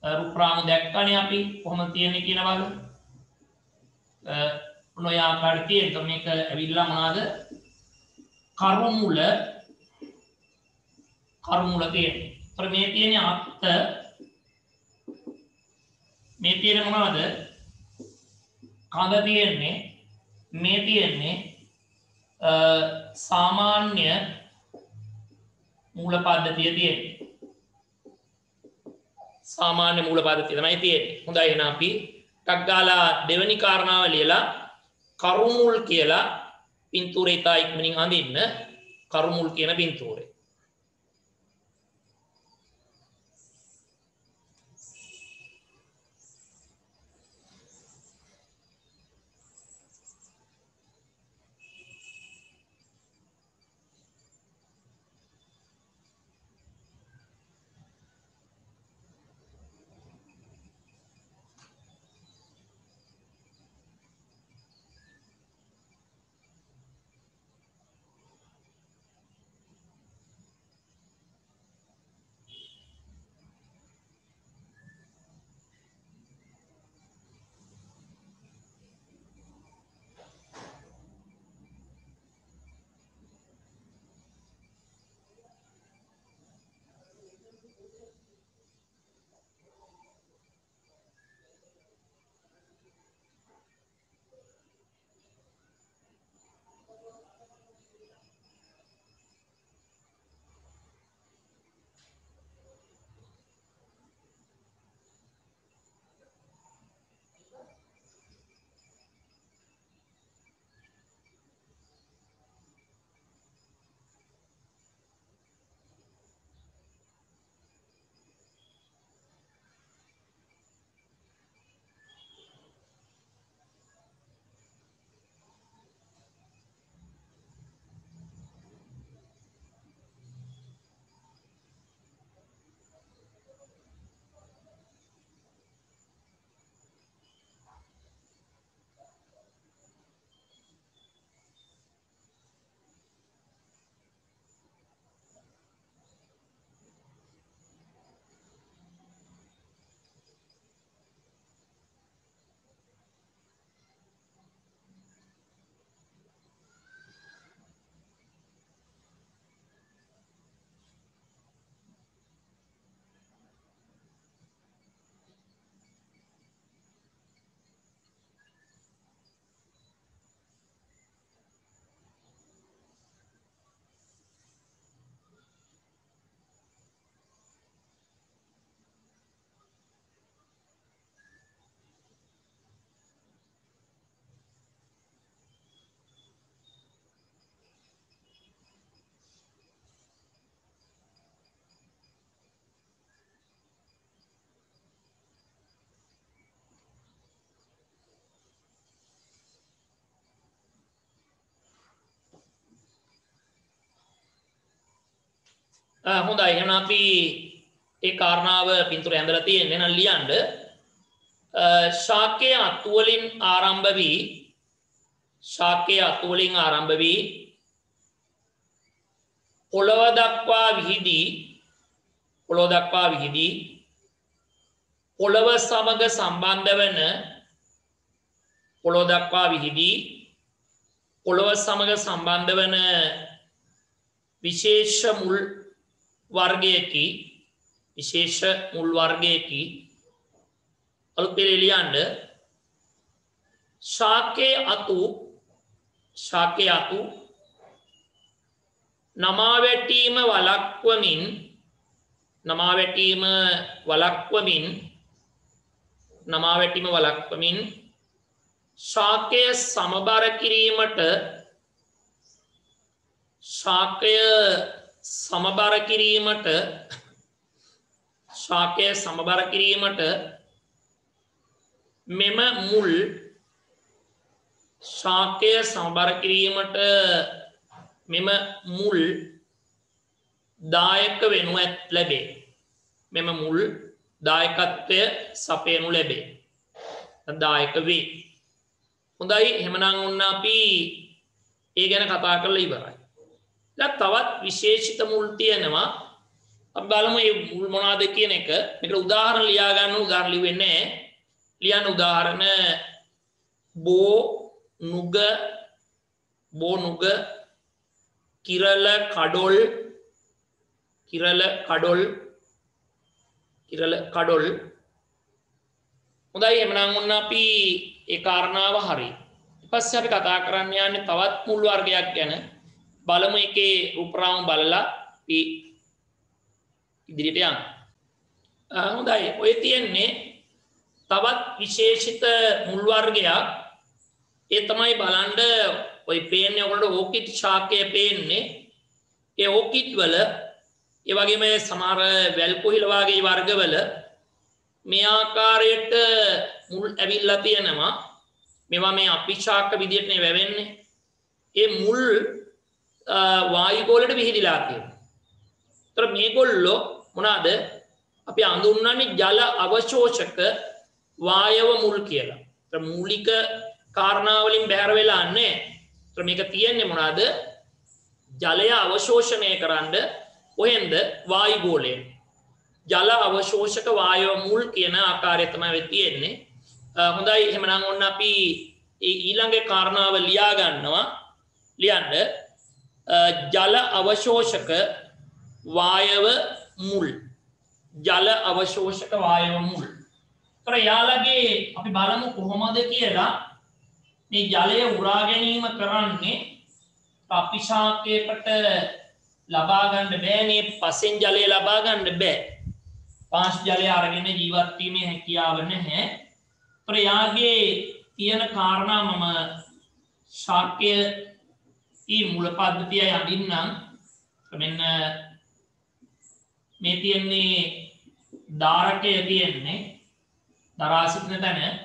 රූපරාමු දැක්කනේ අපි කොහොමද තියෙන්නේ කියන වල. ඔන්න ඔය ආකාරයට තියෙන. මේක ඇවිල්ලා මොනවාද? කරුමුල තියෙන්නේ. ඒතර මේ තියෙන අත්ත මේ තියෙන මොනවද? කඳ තියෙන්නේ, මේ තියෙන්නේ සාමාන්‍ය මූල පද්ධතිය තියෙන්නේ. සාමාන්‍ය මූල පද්ධතිය තමයි තියෙන්නේ. හොඳයි එහෙනම් අපි ටක් ගාලා දෙවෙනි කාරණාව ලියලා කරුමුල් කියලා පින්තූරේ ඉතා ඉක්මනින් අඳින්න. කරුමුල් කියන පින්තූරේ. හොඳයි එහෙනම් අපි ඒ කාරණාව පින්තූරේ ඇඳලා තියෙන්නේ නම් ලියන්න ශාකයේ අතු වලින් ආරම්භ වී ශාකයේ අතු වලින් ආරම්භ වී පොළව දක්වා විහිදී පොළව සමග සම්බන්ධ වන පොළව දක්වා විහිදී පොළව සමග සම්බන්ධ වන විශේෂ මුල් වර්ගයකි අලුත් පෙළේ ලියන්න ශාකයේ අතු නමා වැටීම වළක්වමින් ශාකය සමබර කිරීමට මෙම මුල් දායක වෙනු ලැබේ. මෙම මුල් දායකත්වය සපයනු ලැබේ. දායක වේ. හොඳයි එහෙමනම් ඔන්න අපි ඒ ගැන කතා කරලා ඉවරයි. දැන් තවත් විශේෂිත මුල් තියෙනවා. අපි බලමු මේ මුල් මොනවාද කියන එක. මේකට උදාහරණ ලියා ගන්න උදාහරණ ලිවෙන්නේ නැහැ. ලියන්න උදාහරණ බෝ නුග කිරල කඩොල් හොඳයි එහෙනම් ඔන්න අපි ඒ කාරණාව හරි. ඊපස්සේ අපි කතා කරන්න යන්නේ තවත් මුල් වර්ගයක් ගැන. බලමු එකේ රූපරාම බලලා අපි ඉදිරියට යන්න. හොඳයි ඔය තියෙන්නේ තවත් විශේෂිත මුල් වර්ගයක්. ඒ තමයි බලන්න ඔය පේන්නේ ඔයගොල්ලෝ ඕකිඩ් ශාකය පේන්නේ. ඒ ඕකිඩ් වල ඒ වගේම සමහර වැල් කොහිල වගේ වර්ගවල මේ ආකාරයට මුල් ඇවිල්ලා තියෙනවා. මේවා මේ අපිශාක විදියට නේ වැවෙන්නේ. ඒ මුල් වායුගෝලයට විහිදිලා තියෙනවා. ඒතර මේගොල්ලෝ මොනවාද? අපි හඳුන්වන්නේ ජල අවශෝෂක වායව මුල් කියලා. ඒතර මූලික කාරණා වලින් බැහැර වෙලා නැහැ. ඒතර මේක තියෙන්නේ මොනවාද? ජලය අවශෝෂණය කරන්න කොහෙන්ද? වායුගෝලයෙන්. ජල අවශෝෂක වායව මුල් කියන ආකාරය තමයි තියෙන්නේ. හොඳයි එහෙනම් ඔන්න අපි ඊළඟ කාරණාව ලියා ගන්නවා. ලියන්න ජල අවශෝෂක වායව මුල්. ජල අවශෝෂක වායව මුල්. ඒතර යාළගේ අපි බලමු කොහොමද කියලා. මේ ජලය උරා ගැනීම කරන්නේ අපිශාකයකට ලබා ගන්න බෑනේ. පසෙන් ජලය ලබා ගන්න බෑ. පාස් ජලය අරගෙන ජීවත් වීමේ හැකියාව නැහැ. ඒතර යාගේ තියෙන කාරණා මම ශාක්‍ය ඊ මූල පද්ධතිය යදින්නම්. මෙන්න මේ තියෙන්නේ ධාරකය තියෙන්නේ දරා සිටින තැන.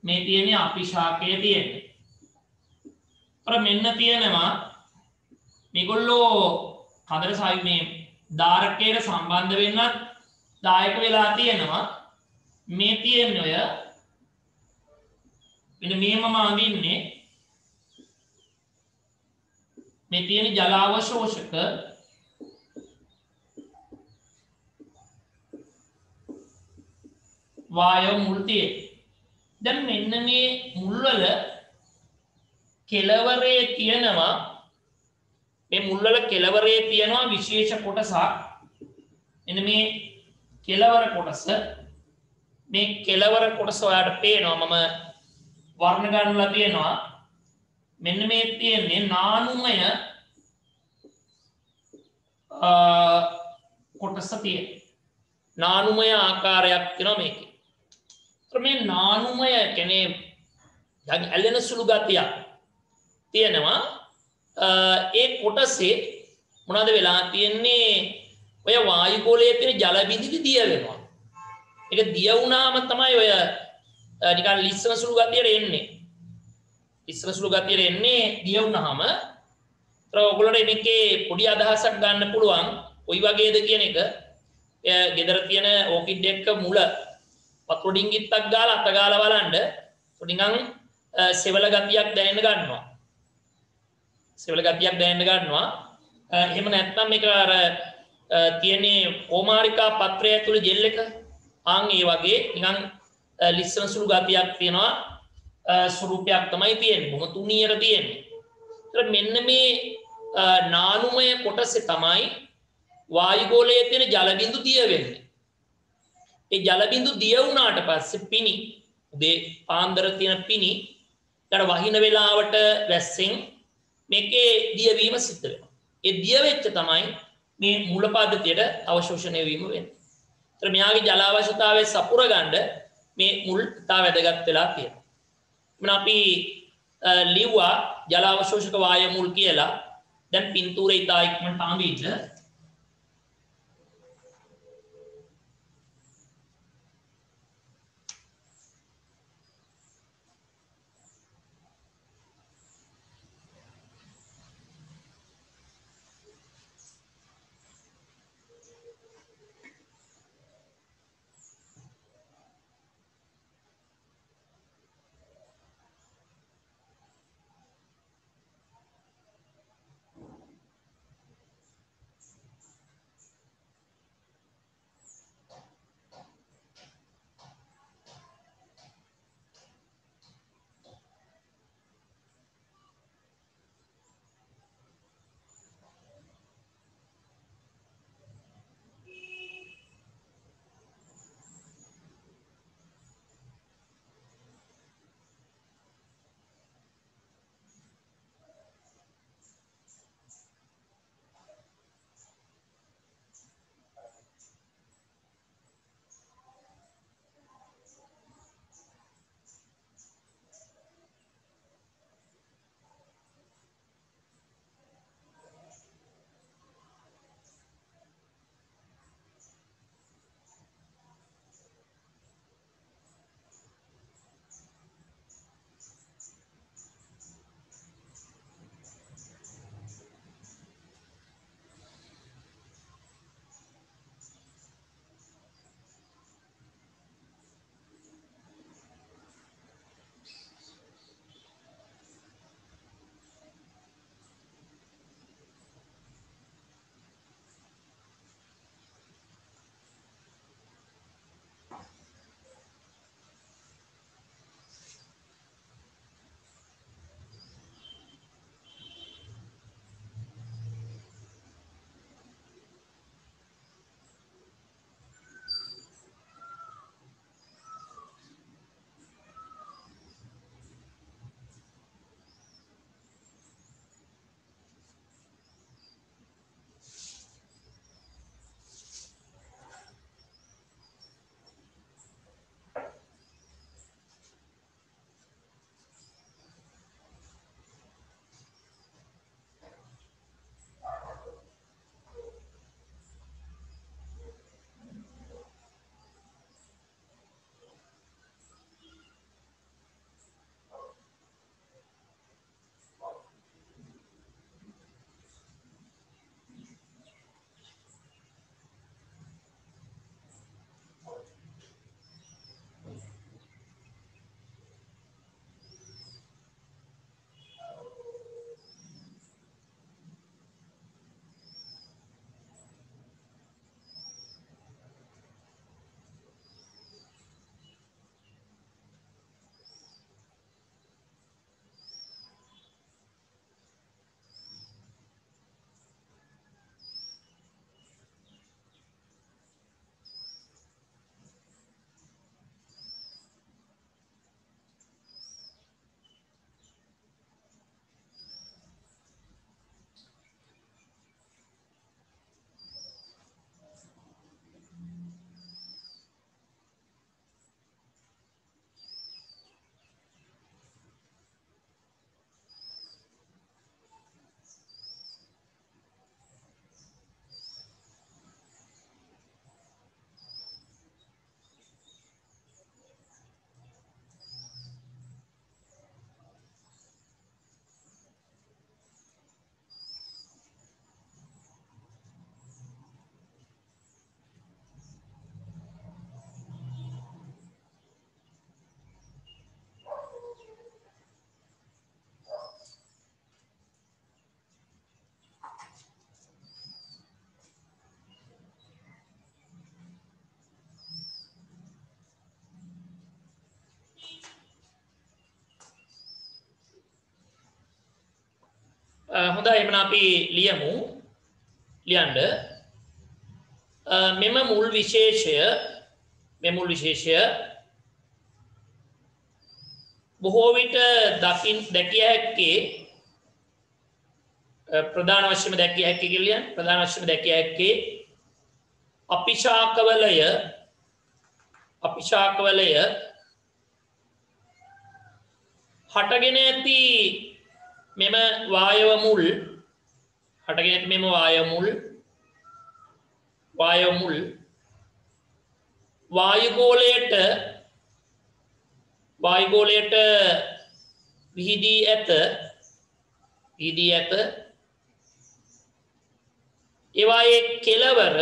මේ තියෙන්නේ අපිශාකය තියෙන්නේ. ඒතර මෙන්න තියෙනවා මේගොල්ලෝ හතර සායි මේ ධාරකයට සම්බන්ධ වෙන්නත් දායක වෙලා තියෙනවා. මේ තියෙන්නේ ඔය මෙන්න මේ මම අඳින්නේ මේ තියෙන ජල අවශෝෂක වායව මුල් තියෙන්නේ. දැන් මෙන්න මේ මුල් වල කෙළවරේ තියෙනවා මේ මුල් වල කෙළවරේ තියෙනවා විශේෂ කොටසක්. එන්න මේ කෙළවර කොටස. මේ කෙළවර කොටස ඔයාලට පේනවා මම වර්ණ ගන්නලා තියෙනවා. මෙන්න මේ තියෙන්නේ නානුමය කොටස තියෙන. නානුමය ආකාරයක් තියෙනවා මේකේ. ඒත් මේ නානුමය කියන්නේ ඇලෙන සුළු ගතියක් තියෙනවා. ඒ කොටසේ මොනවද වෙලා තියෙන්නේ? ඔය වායුගෝලයේ තියෙන ජල බිඳි දිය වෙනවා. ඒක දිය වුණාම තමයි ඔය නිකන් ලිස්සන සුළු ගතියට එන්නේ. ලිස්සන සුළු ගතියට එන්නේ දිය වුණාම. ඒතර ඔයගොල්ලෝ මේකේ පොඩි අදහසක් ගන්න පුළුවන්. කොයි වගේද කියන එක. ගෙදර තියෙන ඕකිඩ් එක මුල වතුර ඩිංගිත්තක් ගාලා අත ගාලා බලන්න නිකන් සෙවල ගතියක් දැනෙන්න ගන්නවා. සෙවල ගතියක් දැනෙන්න ගන්නවා. එහෙම නැත්නම් මේක අර තියෙන්නේ ඕමාරිකා පත්‍රය ඇතුළේ ජෙල් එක ආන් ඒ වගේ නිකන් ලිස්සන සුළු ගතියක් තියෙනවා. ස්වරූපයක් තමයි තියෙන්නේ. බොහොම තුනියර තියෙන්නේ. ඒතර මෙන්න මේ නානුමය කොටසේ තමයි වායුගෝලයේ තියෙන ජල බිඳු දිය වෙන්නේ. ඒ ජල බිඳු දිය වුණාට පස්සේ පිනි උදේ පාන්දර තියෙන පිනි ඊට වහින වෙලාවට වැස්සෙන් මේකේ දියවීම සිද්ධ වෙනවා. ඒ දිය වෙච්ච තමයි මේ මූල පද්ධතියට අවශෝෂණය වීම වෙන්නේ. ඒතර මෙයාගේ ජල අවශ්‍යතාවය සපුර ගන්න මේ මුල් තා වැදගත් වෙලා තියෙනවා. මම අපි ලිව්වා ජල අවශෝෂක වායු මුල් කියලා. දැන් පින්තූරේ ඉතා ඉක්මනට ආඹීට හොඳයි එහෙනම් අපි ලියමු. ලියන්න මෙම මුල් විශේෂය බොහෝ විට දැකිය හැක්කේ ප්‍රධාන වශයෙන්ම දැකිය හැක්කේ කියලා කියන්නේ ප්‍රධාන වශයෙන්ම දැකිය හැක්කේ අපිශාකවලය හටගෙන ඇති මෙම වායව මුල් වායුගෝලයට විහිදී ඇත ඒවායේ කෙළවර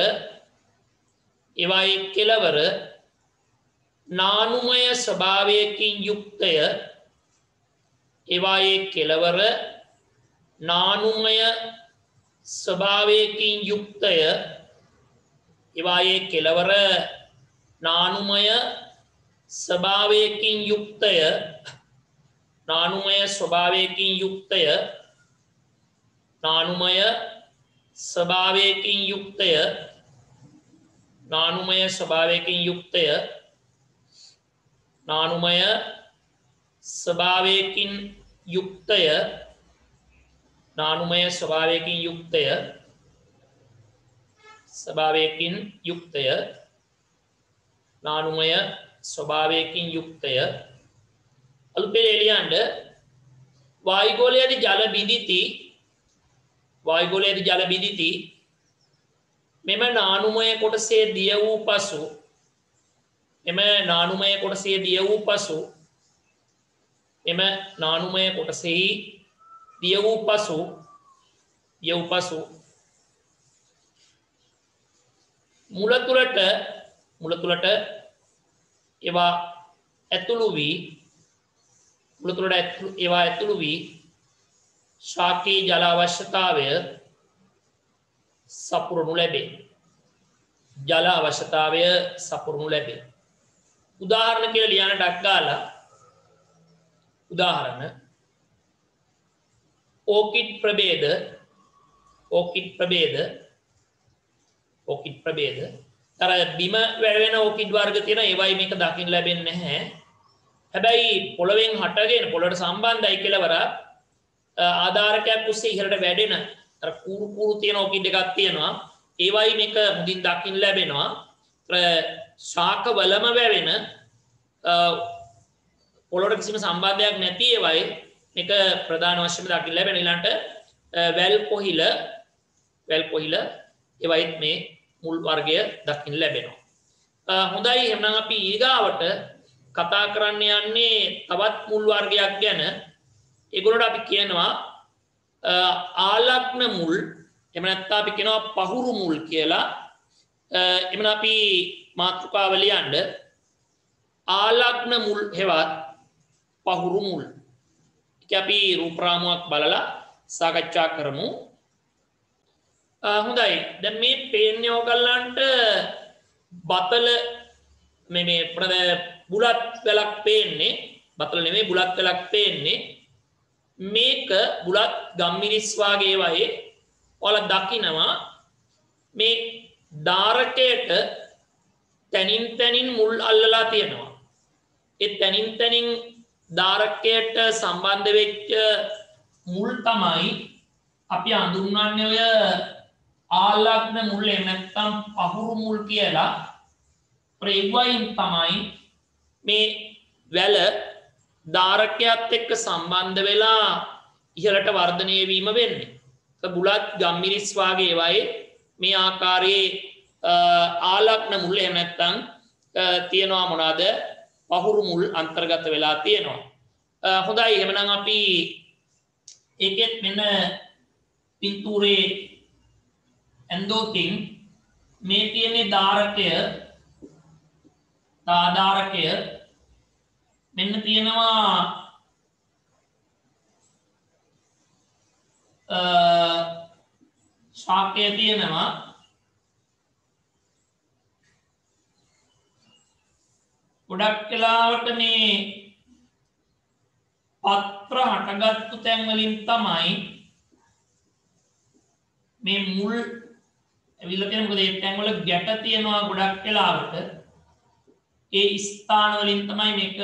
නානුමය ස්වභාවයකින් යුක්තය අලුතෙන් එළියන්න වායුගෝලයේදී ජල බිඳිති මෙම නානුමය කොටසේ දිය වූ පසු මුල තුළට ඒවා ඇතුළු වී ශාකී ජල අවශ්‍යතාවය සපුරනු ලැබේ. උදාහරණ කියලා ලියන්න ඩක් ගාලා උදාහරණ ඕකිඩ් ප්‍රභේද අර බිම වැවෙන ඕකිඩ් වර්ග තියෙන ඒවයි මේක දකින්න ලැබෙන්නේ නැහැ. හැබැයි පොළවෙන් හටගෙන පොළවට සම්බන්ධයි කෙලවර ආධාරකයක් උස්සේ ඉහළට වැඩෙන අර කූරු තියෙන ඕකිඩ් එකක් තියෙනවා. ඒවයි මේක මුදින් දකින්න ලැබෙනවා. ශාකවලම වැවෙන පොළොට කිසිම සම්බන්ධයක් නැති ඒවයි මේක ප්‍රධාන වශයෙන්ම දකින්න ලැබෙන. ඊළඟට වැල් කොහිල ඒවයිත් මේ මුල් වර්ගය දකින්න ලැබෙනවා. හොඳයි එහෙනම් අපි ඊගාවට කතා කරන්න යන්නේ තවත් මුල් වර්ගයක් ගැන. ඒගොල්ලෝට අපි කියනවා ආලග්න මුල් එහෙම නැත්නම් අපි කියනවා පහුරු මුල් කියලා. එහෙනම් අපි මාතෘකාව ලියන්න ආලග්න මුල් හෙවත් පහුරු මුල්. ඒක අපි රූප රාමුවක් බලලා සාකච්ඡා කරමු. හොඳයි දැන් මේ පේන්නේ ඔයගලන්ට බතල මේ බුලත් වැලක් පේන්නේ බතල නෙමෙයි බුලත් වැලක් පේන්නේ මේක බුලත් ගම්මිරිස් වාගේ වගේ ඔයාලා දකිනවා මේ ධාරකයට තනින් මුල් අල්ලලා තියෙනවා. ඒ තනින් ධාරකයට සම්බන්ධ වෙච්ච මුල් තමයි අපි හඳුන්වන්නේ ඔය ආලග්න මුල් එහෙම නැත්නම් පහුරු මුල් කියලා. ප්‍රේවයින් තමයි මේ වැල ධාරකයත් එක්ක සම්බන්ධ වෙලා ඉහළට වර්ධනය වීම වෙන්නේ. බුලත් ගම්මිරිස් වාගේ වයි මේ ආකාරයේ ආලග්න මුල් එහෙම නැත්නම් තියෙනවා මොනවාද පහුරු මුල් අන්තර්ගත වෙලා තියෙනවා. හොඳයි එහෙනම් අපි ඒකෙත් මෙන්න පින්තූරේ ඇන්දෝතින් මේ තියෙන ධාරකය මෙන්න තියෙනවා ශාකය තියෙනවා ගොඩක් වෙලාවට මේ පත්‍ර හටගත්තු තැන් වලින් තමයි මේ මුල් ඇවිල්ලා තියෙන මොකද ඒ තැන් වල ගැට තියෙනවා ගොඩක් වෙලාවට ඒ ස්ථාන වලින් තමයි මේක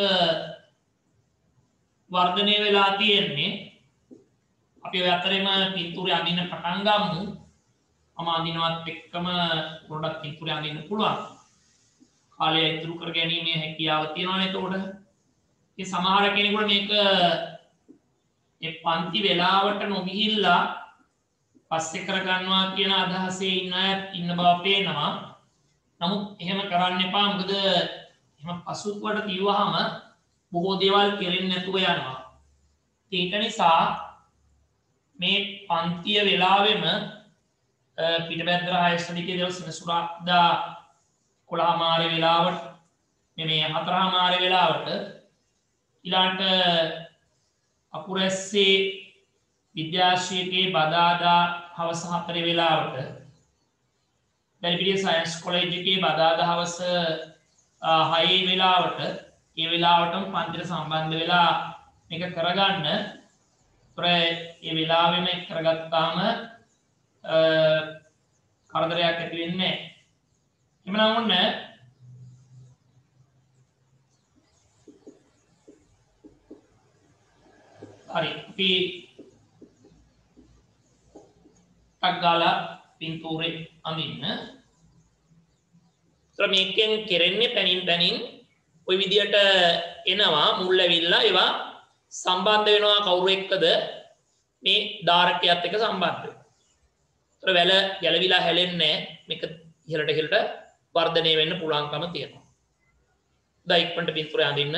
වර්ධනය වෙලා තියෙන්නේ අපි ඔය අතරේම පින්තූරය අඳින්න පටන් ගමු මම අඳිනවත් එක්කම පොඩ්ඩක් පින්තූරය අඳින්න පුළුවන් කාලය ඉතුරු කර ගැනීමේ හැකියාව තියෙනවනේ එතකොට ඉතින් සමහර කෙනෙකුට මේක ඒ පන්ති වෙලාවට නොගිහිල්ලා පස්සේ කරගන්නවා කියන අදහසේ ඉන්න අයත් ඉන්න බව පේනවා. නමුත් එහෙම කරන්න එපා. මොකද එහෙම පසුතැවට තියුවාම බොහෝ දේවල් කෙරෙන්නේ නැතුව යනවා. ඒක නිසා මේ පන්තිය වෙලාවෙම පිටබැද්දර 6 දිකේ දවස් සෙනසුරාදා 11 මාරේ වෙලාවට මේ 4 මාරේ වෙලාවට ඊළාට අකුරැස්සේ විද්‍යාශ්‍රීකේ බදාදා හවස 4 වෙලාවට බැලිපිටිය සයන්ස් කොලෙජ් එකේ බදාදා හවස 6 වෙලාවට ඒ වෙලාවටම පන්තිට සම්බන්ධ වෙලා මේක කරගන්න. ඒ වෙලාවෙම කරගත්තාම කරදරයක් ඇති වෙන්නේ නැහැ. එhmenan ඔන්න හරි අපි අග්ගාලා පින්තූරේ අඳින්න. මේකෙන් කෙරෙන්නේ පැනින් ওই විදියට එනවා මුල් ඇවිල්ලා ඒවා සම්බන්ධ වෙනවා කවුරු එක්කද මේ ධාරකයත් එක්ක සම්බන්ධ වෙනවා. වැල ගැලවිලා හැලෙන්නේ මේක ඉහළට වර්ධනය වෙන්න පුළුවන්කම තියෙනවා. දැන් ඉක්මනට පින්තූරය අඳින්න.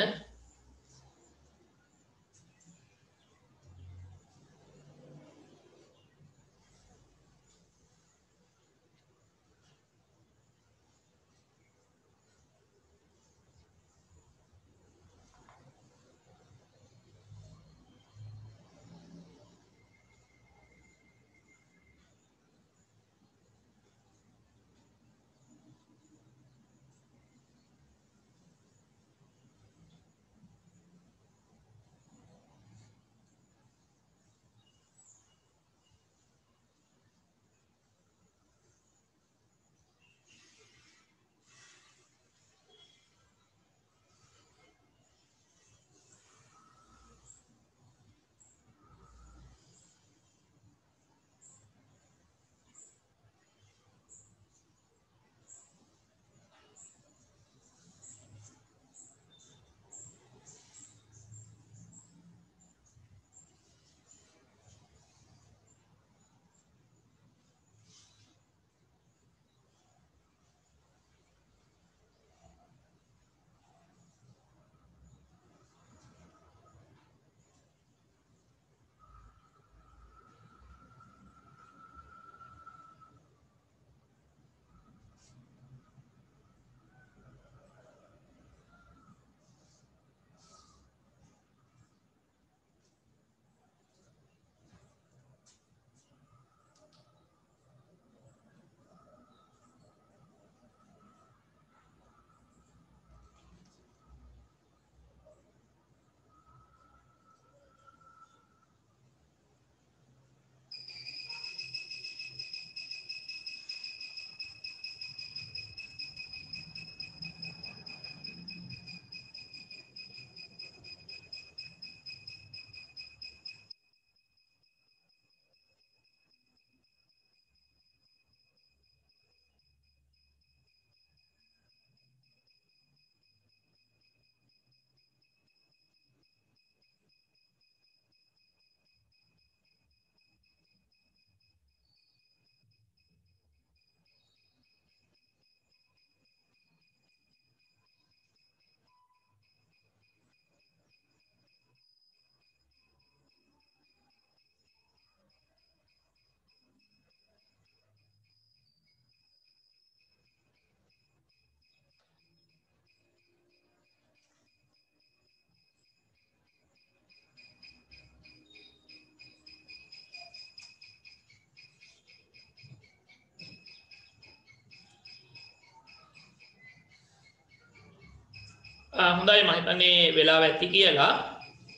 හොඳයි මම හිතන්නේ වෙලාව ඇති කියලා.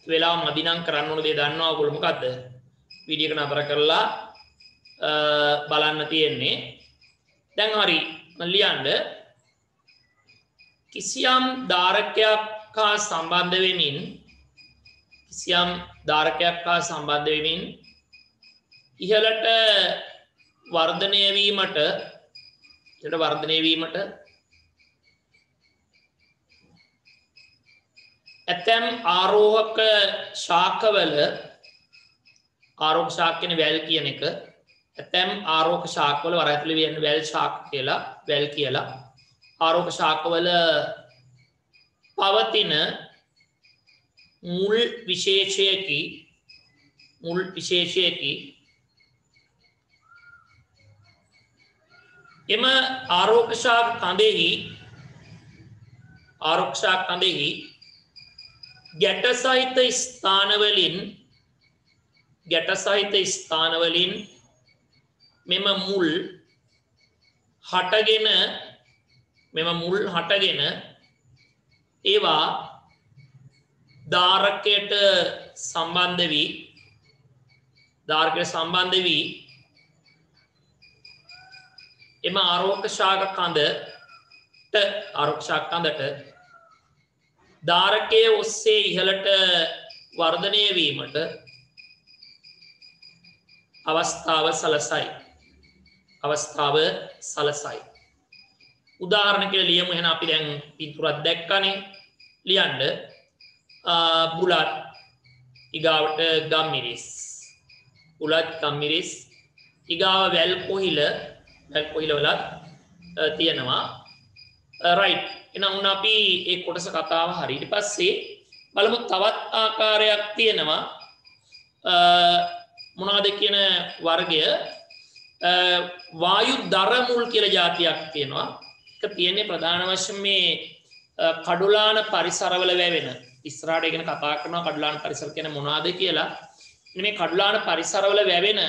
වෙලාව මදි නම් කරන්න ඕන දේ දන්නවා ඔයගොල්ලෝ මොකද්ද? වීඩියෝ එක නතර කරලා බලන්න තියෙන්නේ. දැන් හරි ලියන්න කිසියම් ධාරකයක් හා සම්බන්ධ වෙමින් ඉහළට වර්ධනය වීමට ඇතැම් ආරෝහක ශාකවල ආරෝහක ශාක කියන්නේ වැල් කියන එක ඇතැම් ආරෝහක ශාකවල වර ඇතුලේ වෙන වැල් ශාක කියලා වැල් කියලා ආරෝහක ශාකවල පවතින මුල් විශේෂයකි එම ආරෝහක ශාක කඳෙහි ගැට සහිත ස්ථානවලින් මෙම මුල් හටගෙන ඒවා ධාරකයට සම්බන්ධ වී එම ආරෝහක ශාක කඳට ධාරකයේ ඔස්සේ ඉහළට වර්ධනය වීමට අවස්ථාව සලසයි. උදාහරණ කියලා ලියමු. එහෙනම් අපි දැන් පිටුරක් දැක්කනේ. ලියන්න බුලත් ඊගාවට ගම්මිරිස් ඊගාව වැල් කොහිල වලත් තියෙනවා. රයිට්. එහෙනම් උන් අපි ඒ කොටස කතාව හරි. ඊට පස්සේ බලමු තවත් ආකාරයක් තියෙනවා. මොනවද කියන වර්ගය වායු දර මුල් කියලා જાතියක් තියෙනවා. ඒක තියෙන්නේ ප්‍රධාන වශයෙන් මේ කඩුලාන පරිසරවල වැවෙන. ඉස්සරහට ඉගෙන කතා කරනවා කඩුලාන පරිසර කියන්නේ මොනවද කියලා. මේ කඩුලාන පරිසරවල වැවෙන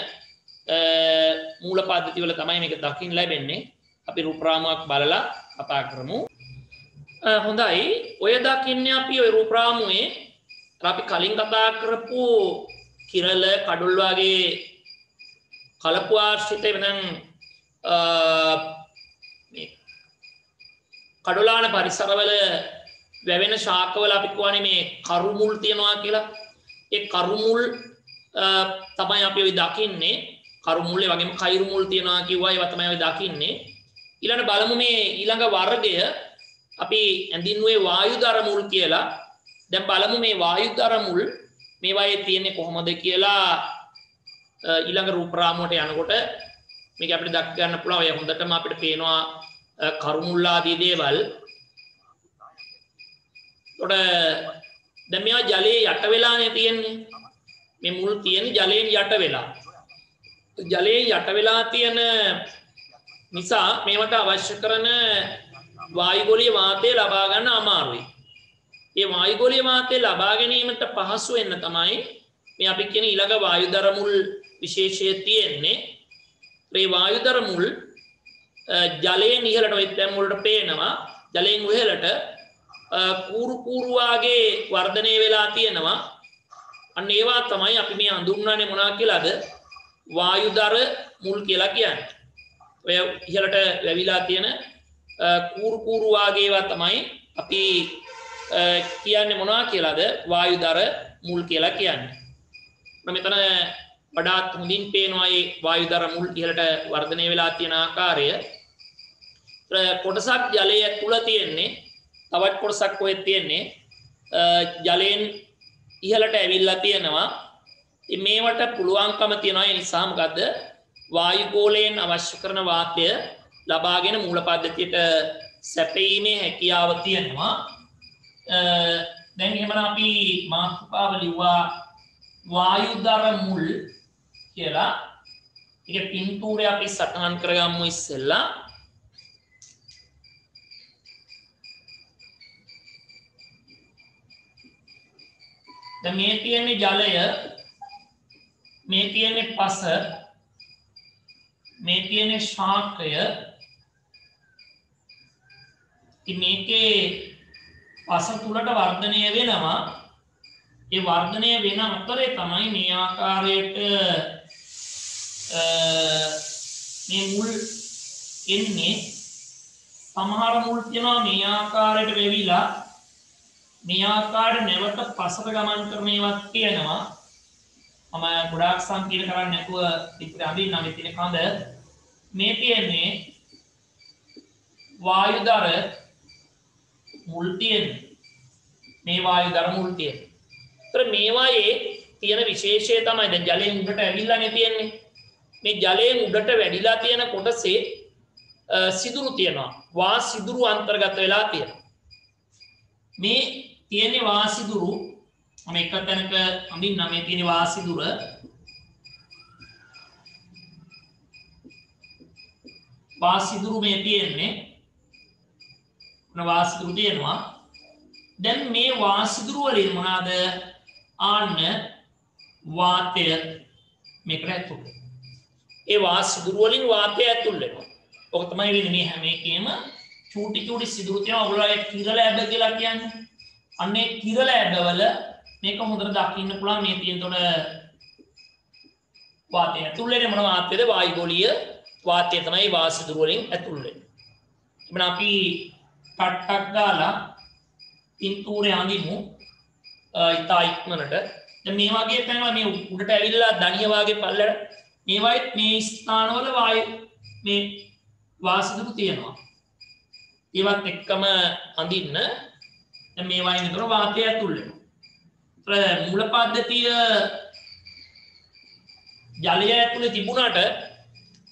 මූල පද්ධති වල තමයි මේක දකින්න ලැබෙන්නේ. අපි රූප රාමුවක් බලලා කතා කරමු. හොඳයි. ඔය දකින්නේ අපි ඔය රූප රාමුවේ අපි කලින් කතා කරපු කිරල කඩුල් වගේ කලපු ආශ්‍රිත වෙනන් කඩුලාන පරිසරවල වැවෙන ශාකවල අපි කියවනේ මේ කරුමුල් තියනවා කියලා. ඒ කරුමුල් තමයි අපි ඔය දකින්නේ. කරුමුල් ඒ වගේම කයිරුමුල් තියනවා කිව්වා ඒවා තමයි ඔය දකින්නේ. ඊළඟ බලමු මේ ඊළඟ වර්ගය අපි ඇඳින්නුවේ වායුදර මුල් කියලා. දැන් බලමු මේ වායුදර මුල් මේවායේ තියෙන්නේ කොහොමද කියලා ඊළඟ රූප රාමුවට යනකොට මේක අපිට දක් ගන්න පුළුවන්. ඔය හොඳටම අපිට පේනවා කරුමුල් ආදී දේවල්. උඩ දැන් මේවා ජලයේ යට වෙලානේ තියෙන්නේ. මේ මුල් තියෙන්නේ ජලයෙන් යට වෙලා. ජලයෙන් යට වෙලා තියෙන නිසා මේවට අවශ්‍ය කරන වායුගෝලීය වාතය ලබා ගන්න අමාරුයි. ඒ වායුගෝලීය වාතය ලබා ගැනීමට පහසු වෙන්න තමයි මේ අපි කියන ඊළඟ වායුදර මුල් විශේෂය තියෙන්නේ. මේ වායුදර මුල් ජලයෙන් ඉහළට ඔය දැන් මුලට පේනවා ජලයෙන් ඉහළට කූරු වාගේ වර්ධනය වෙලා තියෙනවා. අන්න ඒවා තමයි අපි මේ හඳුන්වන්නේ මොනවා කියලාද? වායුදර මුල් කියලා කියන්නේ. ඔය ඉහළට වැවිලා තියෙන කූරු වාගේ ඒවා තමයි අපි කියන්නේ මොනවා කියලාද? වායුදර මුල් කියලා කියන්නේ. මම මෙතන වඩාත් හොඳින් පේනවා මේ වායුදර මුල් ඉහළට වර්ධනය වෙලා තියෙන ආකාරය. කොටසක් ජලයේ තුල තියෙන්නේ. තවත් කොටසක් කොහෙද තියෙන්නේ? ජලයෙන් ඉහළට ඇවිල්ලා තියෙනවා. මේවට පුළුවන්කම තියෙනවා. ඒ නිසා මොකද්ද? වායුගෝලයෙන් අවශ්‍ය කරන වාතය ලබාගෙන මූල පද්ධතියට සැපීමේ හැකියාව තියෙනවා. දැන් එහෙමනම් අපි මාතෘකාව ලිව්වා වායුදර මුල් කියලා. ඒක පින්තූරේ අපි සටහන් කරගමු ඉස්සෙල්ලා. දැන් මේ තියෙන්නේ ජලය, මේ තියෙන්නේ පස, මේ තියෙන්නේ ශාකය. ඉතින් මේකේ පස තුලට වර්ධනය වෙනවා. ඒ වර්ධනය වෙන අතරේ තමයි මේ ආකාරයට මේ මුල් එන්නේ සමහර මුල් තියෙනවා මේ ආකාරයට වෙවිලා මේ ආකාරයට නැවත පසට ගමන් කරන ඒවාත් තියෙනවා. මම ගොඩාක් සංකීර්ණ කරන්නේ නැතුව ඉතින් අඳින්න මේ තියෙන කඳ මේ තියෙන්නේ වායුදර මුල් තියෙන්නේ. මේ වායුදර මුල් තියෙන්නේ. ඒතර මේවායේ තියෙන විශේෂය තමයි දැන් ජලයෙන් උඩට ඇවිල්ලානේ තියෙන්නේ. මේ ජලයෙන් උඩට වැඩිලා තියෙන කොටසේ සිදුරු තියෙනවා. වා සිදුරු අන්තර්ගත වෙලා තියෙනවා. මේ තියෙන්නේ වා සිදුරු මම එක තැනක අඳින්න මේ තියෙන්නේ වා සිදුර. වා සිදුරු මේ තියෙන්නේ වා සිදුරු තියෙනවා. දැන් මේ වා සිදුරු වලින් මොනවාද ආන්න වාතය මේකට ඇතුල් වෙනවා. ඒ වා සිදුරු වලින් වාතය ඇතුල් වෙනවා. ඔක තමයි වෙන්නේ මේ හැම එකේම චූටි චූටි සිදුරු තියෙනවා. ඔයගොල්ලෝ කිරල ඇබ කියලා කියන්නේ. අන්නේ කිරල ඇබවල මේක හොඳට දකින්න පුළුවන් මේ තියෙනතොට වාතය ඇතුල් වෙන්නේ මොන වාතයද? වායුගෝලීය වාතය තමයි වා සිදුරු වලින් ඇතුල් වෙන්නේ. එබන අපි කට්ටක් ගාලා පින්තූරය අඳිමු ඉතා ඉක්මනට. දැන් මේ වගේ තැන්වල මේ උඩට ඇවිල්ලා දණිය වාගේ පල්ලෙට මේ වයිත් මේ ස්ථානවල වායු මේ වාසිදුරු තියෙනවා. ඒවත් එක්කම අඳින්න දැන් මේ වයින් විතර වාතය ඇතුල් වෙනවා. මූල පද්ධතිය ජලය ඇතුලේ තිබුණාට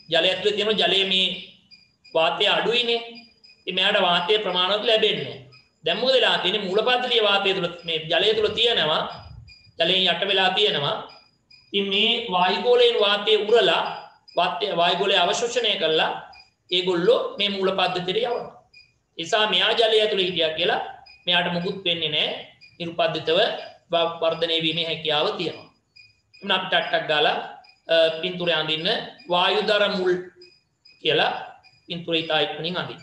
ජලය ඇතුලේ තියෙන ජලයේ මේ වාතය අඩුයිනේ. ඉතින් මෙයාට වාතයේ ප්‍රමාණවත් ලැබෙන්නේ නැහැ. දැන් මොකද වෙලා තියෙන්නේ මූල පද්ධතිය වාතය තුල මේ ජලය තුල තියෙනවා. ජලයෙන් යට වෙලා තියෙනවා. ඉතින් මේ වායුගෝලයෙන් වාතය උරලා වායුගෝලය අවශෝෂණය කරලා ඒගොල්ලෝ මේ මූල පද්ධතියට යවනවා. ඒ නිසා මෙයා ජලය ඇතුලේ හිටියා කියලා මෙයාට මුකුත් වෙන්නේ නැහැ. නිරුපද්දිතව වර්ධනය වීමේ හැකියාව තියෙනවා. එන්න අපි ටට්ටක් ගාලා පින්තූරය අඳින්න වායුදර මුල් කියලා පින්තූරය ඉතා ඉක්මනින් අඳින්න.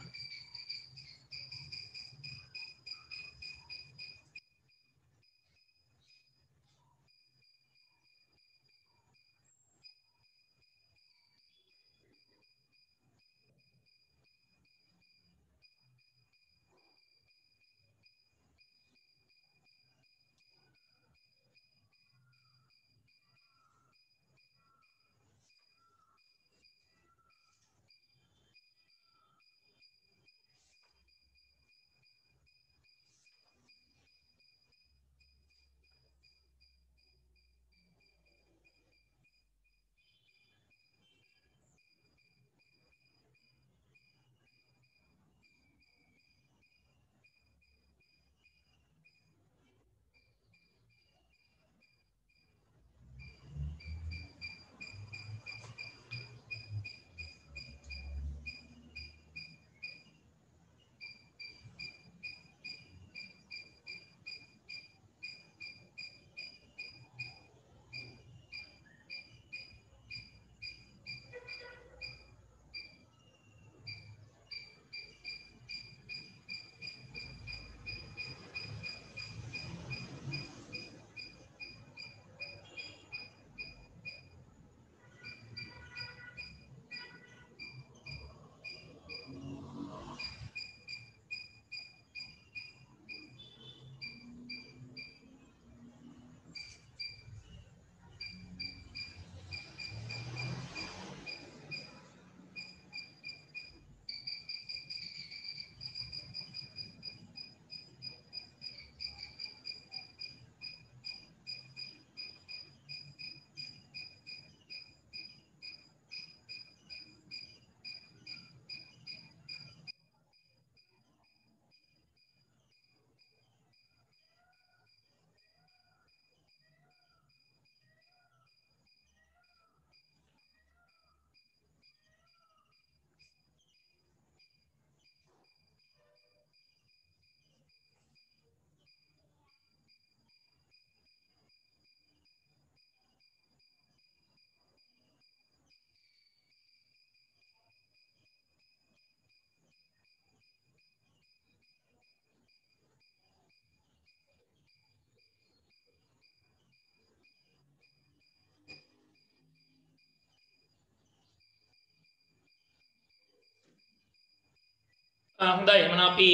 හොඳයි එහෙනම් අපි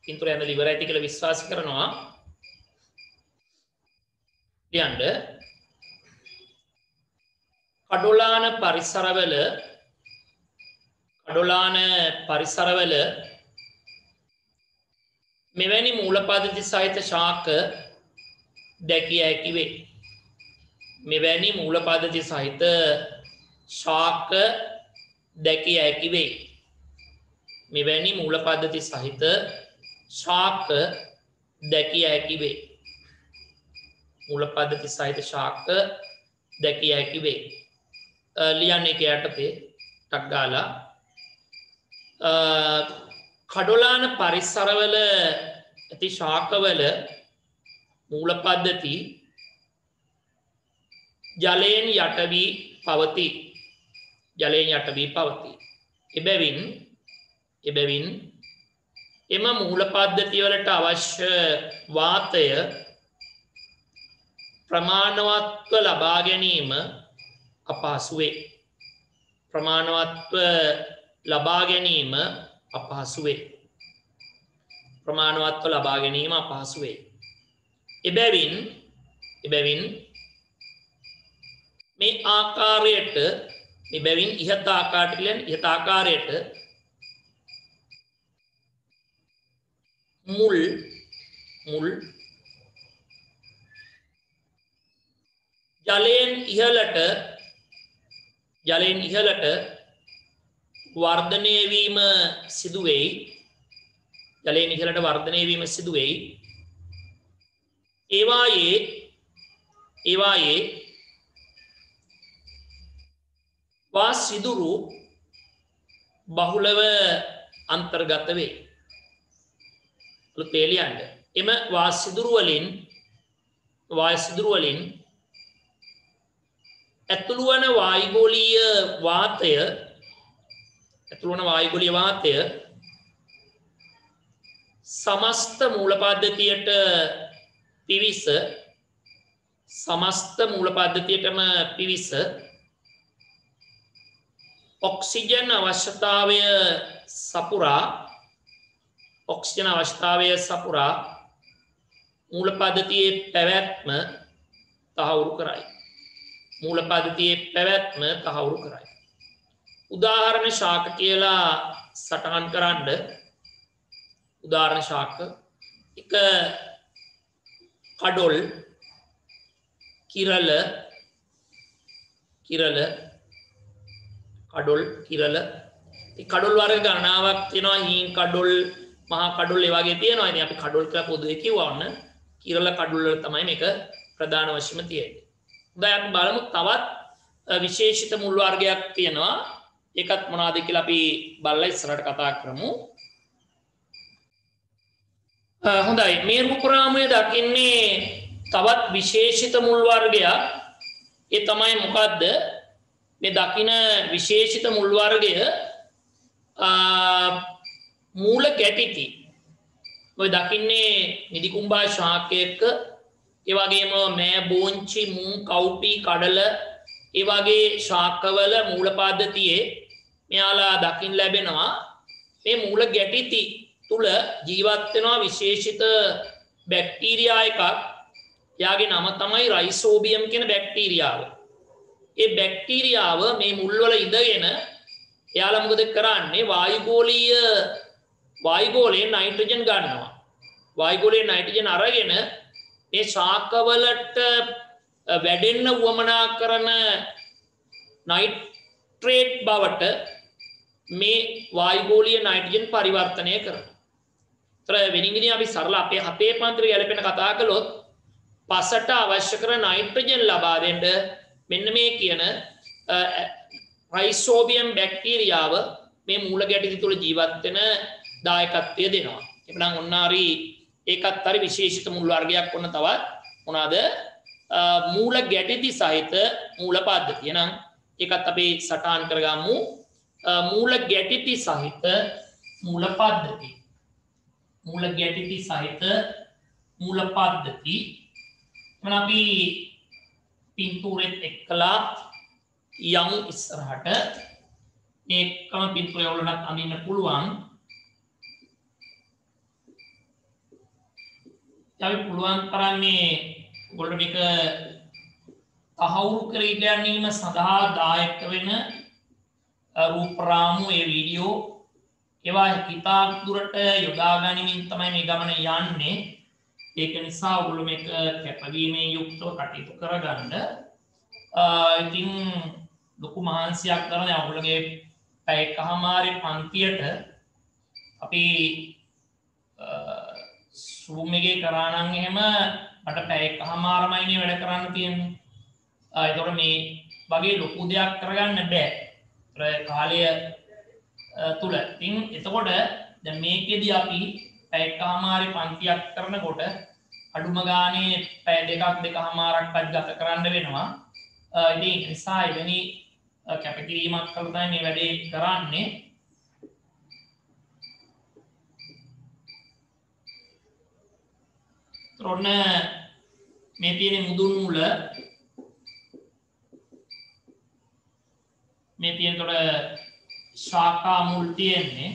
පින්තූරය ඇඳලා ඉවරයි කියලා විශ්වාස කරනවා. ලියන්න කඩොලාන පරිසරවල මෙවැනි මූලපද්ධති සහිත ශාක දැකිය හැකි වේ. මෙවැනි මූලපද්ධති සහිත ශාක දැකිය හැකි වේ. මෙවැනි මූලපද්ධති සහිත ශාක දැකිය හැකි වේ. මූලපද්ධති සහිත ශාක දැකිය හැකි වේ. ලියන්නේ යටතේ ටක් ගාලා කඩොලාන පරිසරවල ඇති ශාකවල මූලපද්ධති ජලයෙන් යට වී පවතී. ජලයෙන් යට වී පවතී. එබැවින් එම මූලපද්ධති වලට අවශ්‍ය වාතය ප්‍රමාණවත්ව ලබා ගැනීම අපහසු වේ. ප්‍රමාණවත්ව ලබා ගැනීම අපහසු වේ. ප්‍රමාණවත්ව ලබා ගැනීම අපහසු වේ. එබැවින් මේ ආකාරයට එබැවින් ඉහත ආකාරයට මුල් ජලයෙන් ඉහළට වර්ධනය වීම සිදු වෙයි. ජලයෙන් ඉහළට වර්ධනය වීම සිදු වෙයි. ඒවායේ වා සිදුරු බහුලව අන්තර්ගත වේ. තේලියන්න එම වාසිදුරු වලින් ඇතුළු වන වායුගෝලීය වාතය සමස්ත මූලපද්ධතියට පිවිස ඔක්සිජන් අවශ්‍යතාවය සපුරා මූලපද්ධතියේ පැවැත්ම තහවුරු කරයි. උදාහරණ ශාක කියලා සටහන් කරන්න. උදාහරණ ශාක එක කඩොල් කිරල කඩොල් වර්ග ගණනාවක් තියෙනවා. හීන් කඩොල්, මහා කඩොල් ඒ වගේ තියෙනවා. ඉතින් අපි කඩොල් කියලා පොදුවේ කිව්වවන්න කිරල කඩොල් වල තමයි මේක ප්‍රධාන වශයෙන්ම තියෙන්නේ. දැන් අපි බලමු තවත් විශේෂිත මුල් වර්ගයක් තියෙනවා. ඒකත් මොනවද කියලා අපි බලලා ඉස්සරහට කතා කරමු. හොඳයි මේ රූපරාමයේ දකින්නේ තවත් විශේෂිත මුල් වර්ගයක්. ඒ තමයි මොකද්ද? මේ දකින විශේෂිත මුල් වර්ගය මූල ගැටිති. ඔය දකින්නේ නිදිකුම්බා ශාකයක, ඒ වගේම මෑ බෝංචි, මුං, කව්පි, කඩල ඒ වගේ ශාකවල මූල පද්ධතියේ මෙයාලා දකින්න ලැබෙනවා. මේ මූල ගැටිති තුල ජීවත් වෙනවා විශේෂිත බැක්ටීරියා එකක්. එයාගේ නම තමයි රයිසෝබියම් කියන බැක්ටීරියාව. ඒ බැක්ටීරියාව මේ මුල් වල ඉඳගෙන එයාලා මොකද කරන්නේ? වායුගෝලයේ නයිට්‍රජන් ගන්නවා. වායුගෝලයේ නයිට්‍රජන් අරගෙන මේ ශාකවලට වැඩෙන්න උවමනා කරන නයිට්‍රේට් බවට මේ වායුගෝලීය නයිට්‍රජන් පරිවර්තනය කරනවා. ඒතර වෙනින්ගින් අපි සරල අපේ හතේ පන්තිර ගැලපෙන කතා කළොත් පසට අවශ්‍ය කරන නයිට්‍රජන් ලබා දෙන්න මෙන්න මේ කියන රයිසෝබියම් බැක්ටීරියාව මේ මූල ගැටිති තුල ජීවත් වෙන දායකත්වය දෙනවා. එපනම් ඔන්නාරි ඒකත් හරි විශේෂිත මුල් වර්ගයක් වුණ තවත් මොනවාද? මූල ගැටිති සහිත මූල පද්ධතිය. එහෙනම් ඒකත් අපි සටහන් කරගමු. මූල ගැටිති සහිත මූල පද්ධති. මූල ගැටිති සහිත මූල පද්ධති. එහෙනම් අපි පින්තූරෙත් එක්කලා යමු ඉස්සරහට. මේකම පින්තූරය වලට අඳින්න පුළුවන්. අපි පුළුවන් කරන්නේ ඔයගොල්ලෝ මේක තහවුරු කර ගැනීම සඳහා දායක වෙන රූප රාමු ඒ වීඩියෝ ඒවා හිතා දුරට යොදා ගැනීමෙන් තමයි මේ ගමන යන්නේ. ඒක නිසා ඔයගොල්ලෝ මේක කැපවීමෙන් යුක්තව කටයුතු කරගන්න. ඉතින් ලොකු මහන්සියක් කරන දැන් ඔයගොල්ලෝගේ පැය එකමාරේ පන්තියට අපි Zoom එකේ කරා නම් එහෙම මට පැය එකමාරමයිනේ වැඩ කරන්න තියෙන්නේ. ඒතකොට මේ වගේ ලොකු දෙයක් කරගන්න බෑ. කාලය තුල. ඉතින් එතකොට දැන් මේකෙදි අපි පැය එකමාරේ පන්තියක් කරනකොට අඩුම ගානේ පැය දෙකක් දෙකමාරක්වත් ගත කරන්න වෙනවා. ඉතින් ඒ නිසා එවැනි කැපකිරීමක් කළා තමයි මේ වැඩේ කරන්නේ. ඔන්න මේ තියෙන මුදුන් මුල මේ තියෙනකොට ශාඛා මුල් තියෙන්නේ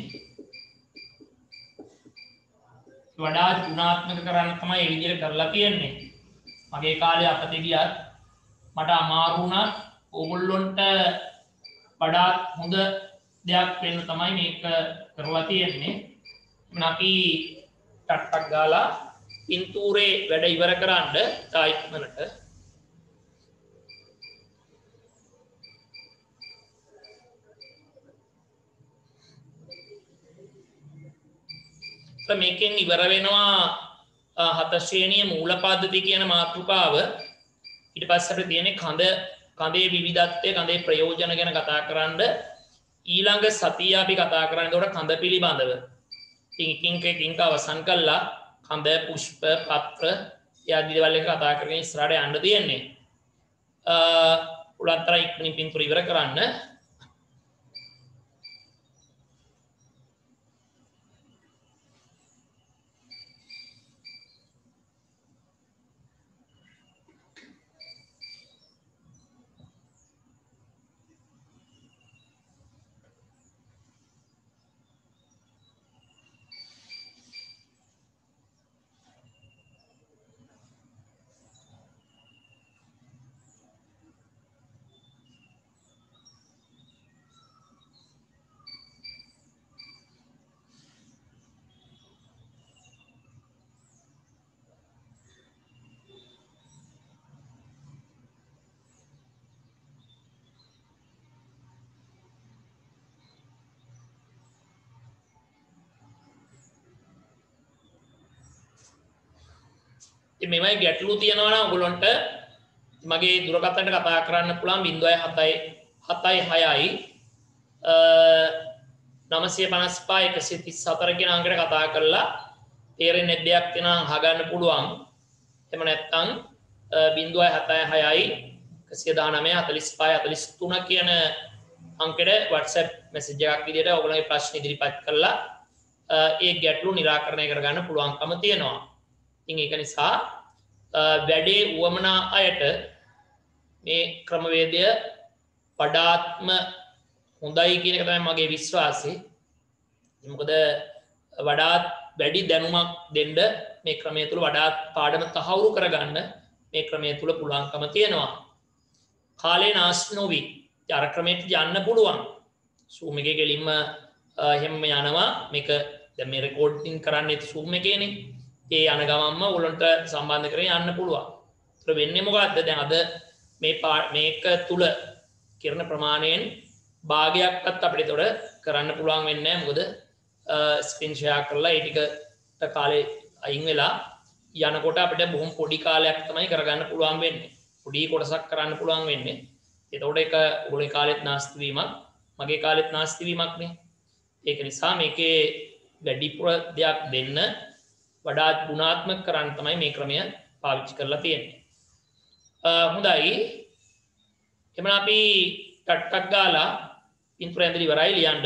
වඩා ගුණාත්මක කරන්න තමයි ඒ විදිහට කරලා තියෙන්නේ. මගේ කාලේ අපතේ ගියත් මට අමාරු වුණා ඕගොල්ලොන්ට වඩා හොඳ දෙයක් වෙන්න තමයි මේක කරලා තියෙන්නේ. අපි ටට්ටක් ගාලා පින්තූරේ වැඩ ඉවර කරන්න තායිමනට මේකෙන් ඉවර වෙනවා හත ශ්‍රේණිය මූල පද්ධති කියන මාතෘකාව. ඊට පස්සේ අපිට තියෙන්නේ කඳේ විවිධත්වය කඳේ ප්‍රයෝජන ගැන කතා කරන්න. ඊළඟ සතිය අපි කතා කරන්නේ උඩ කඳ පිළිබඳව. ඉතින් එකින් අවසන් කළා කඳ පුෂ්ප පත්‍ර යටි දේවල් එක කතා කරගෙන ඉස්සරහට යන්න තියෙන්නේ. උලත්තර ඉක්මනින් පින්තූර ඉවර කරන්න. මෙමයි ගැටලු තියෙනවා නම් ඔයගොල්ලන්ට මගේ දුරකථනට කතා කරන්න පුළුවන් 076යි 955 134 කියන අංකයට කතා කරලා තේරෙන්නේ නැති දෙයක් තියෙනවා අහගන්න පුළුවන්. එහෙම නැත්නම් 076යි 119 45 43 කියන අංකයට WhatsApp message එකක් විදියට ඔයගොල්ලන්ගේ ප්‍රශ්න ඉදිරිපත් කරලා ඒ ගැටලු निराකරණය කරගන්න පුළුවන්කම තියෙනවා. ඉතින් ඒක නිසා වැඩේ උවමනා අයට මේ ක්‍රමවේදය වඩාත්ම හොඳයි කියන එක තමයි මගේ විශ්වාසය. මොකද වඩාත් වැඩි දැනුමක් දෙන්න මේ ක්‍රමය තුල වඩාත් පාඩම තහවුරු කරගන්න මේ ක්‍රමය තුල පුළුවන්කම තියෙනවා. කාලේ නාස්ති නොවි අර ක්‍රමයට යන්න පුළුවන්. Zoom එකේ ගෙලින්ම එහෙම යනවා. මේක දැන් මේ රෙකෝඩින් කරන්නේ Zoom එකේනේ. ඒ යන ගමන්ම ඔයගොල්ලන්ට සම්බන්ධ කරගෙන යන්න පුළුවන්. ඒතර වෙන්නේ මොකද්ද? දැන් අද මේක තුල කිරණ ප්‍රමාණයෙන් භාගයක්වත් අපිට ඒතොර කරන්න පුළුවන් වෙන්නේ නැහැ. මොකද ස්ක්‍රීන් ෂෙයා කරලා ඒ ටිකට කාලේ අයින් වෙලා යනකොට අපිට බොහොම පොඩි කාලයක් තමයි කරගන්න පුළුවන් වෙන්නේ. පොඩි කොටසක් කරන්න පුළුවන් වෙන්නේ. ඒතකොට ඒක ඔයගොල්ලේ කාලෙත් නාස්ති වීමක්, මගේ කාලෙත් නාස්ති වීමක් නේ. ඒක නිසා මේකේ වැඩිපුර දෙයක් දෙන්න වඩාත් ගුණාත්මක කරන්න තමයි මේ ක්‍රමය පාවිච්චි කරලා තියෙන්නේ. හොඳයි. එමනම් අපි ටට්ටක් ගාලා පින්තූර ඇඳලා ඉවරයි ලියන්න.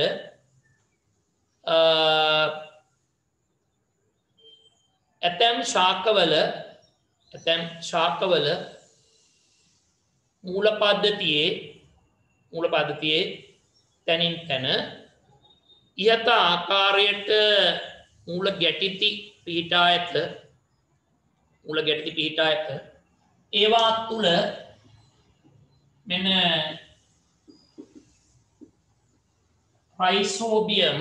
ඇතැම් ශාකවල මූල පද්ධතියේ තැනින් තැන ඉහත ආකාරයට මූල ගැටිති පිහිටා ඇත. මුල ගැටි පිහිටා ඇත. ඒවා තුල මෙන්න රයිසෝබියම්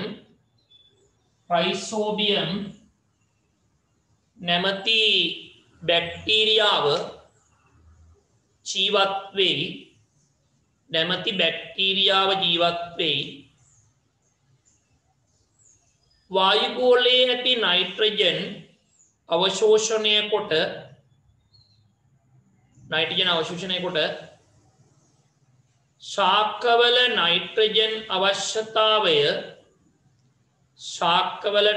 නැමැති බැක්ටීරියාව ජීවත් වෙයි. වායුගෝලයේ ඇති නයිට්‍රජන් අවශෝෂණය කොට ශාකවල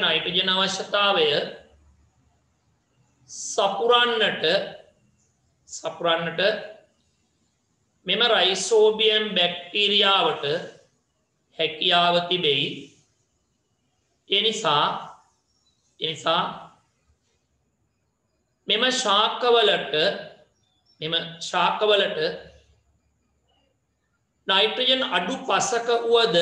නයිට්‍රජන් අවශ්‍යතාවය සපුරන්නට මෙම රයිසෝබියම් බැක්ටීරියාවට හැකියාව තිබෙයි. ඒ නිසා මෙම ශාකවලට නයිට්‍රජන් අඩු පසක වුවද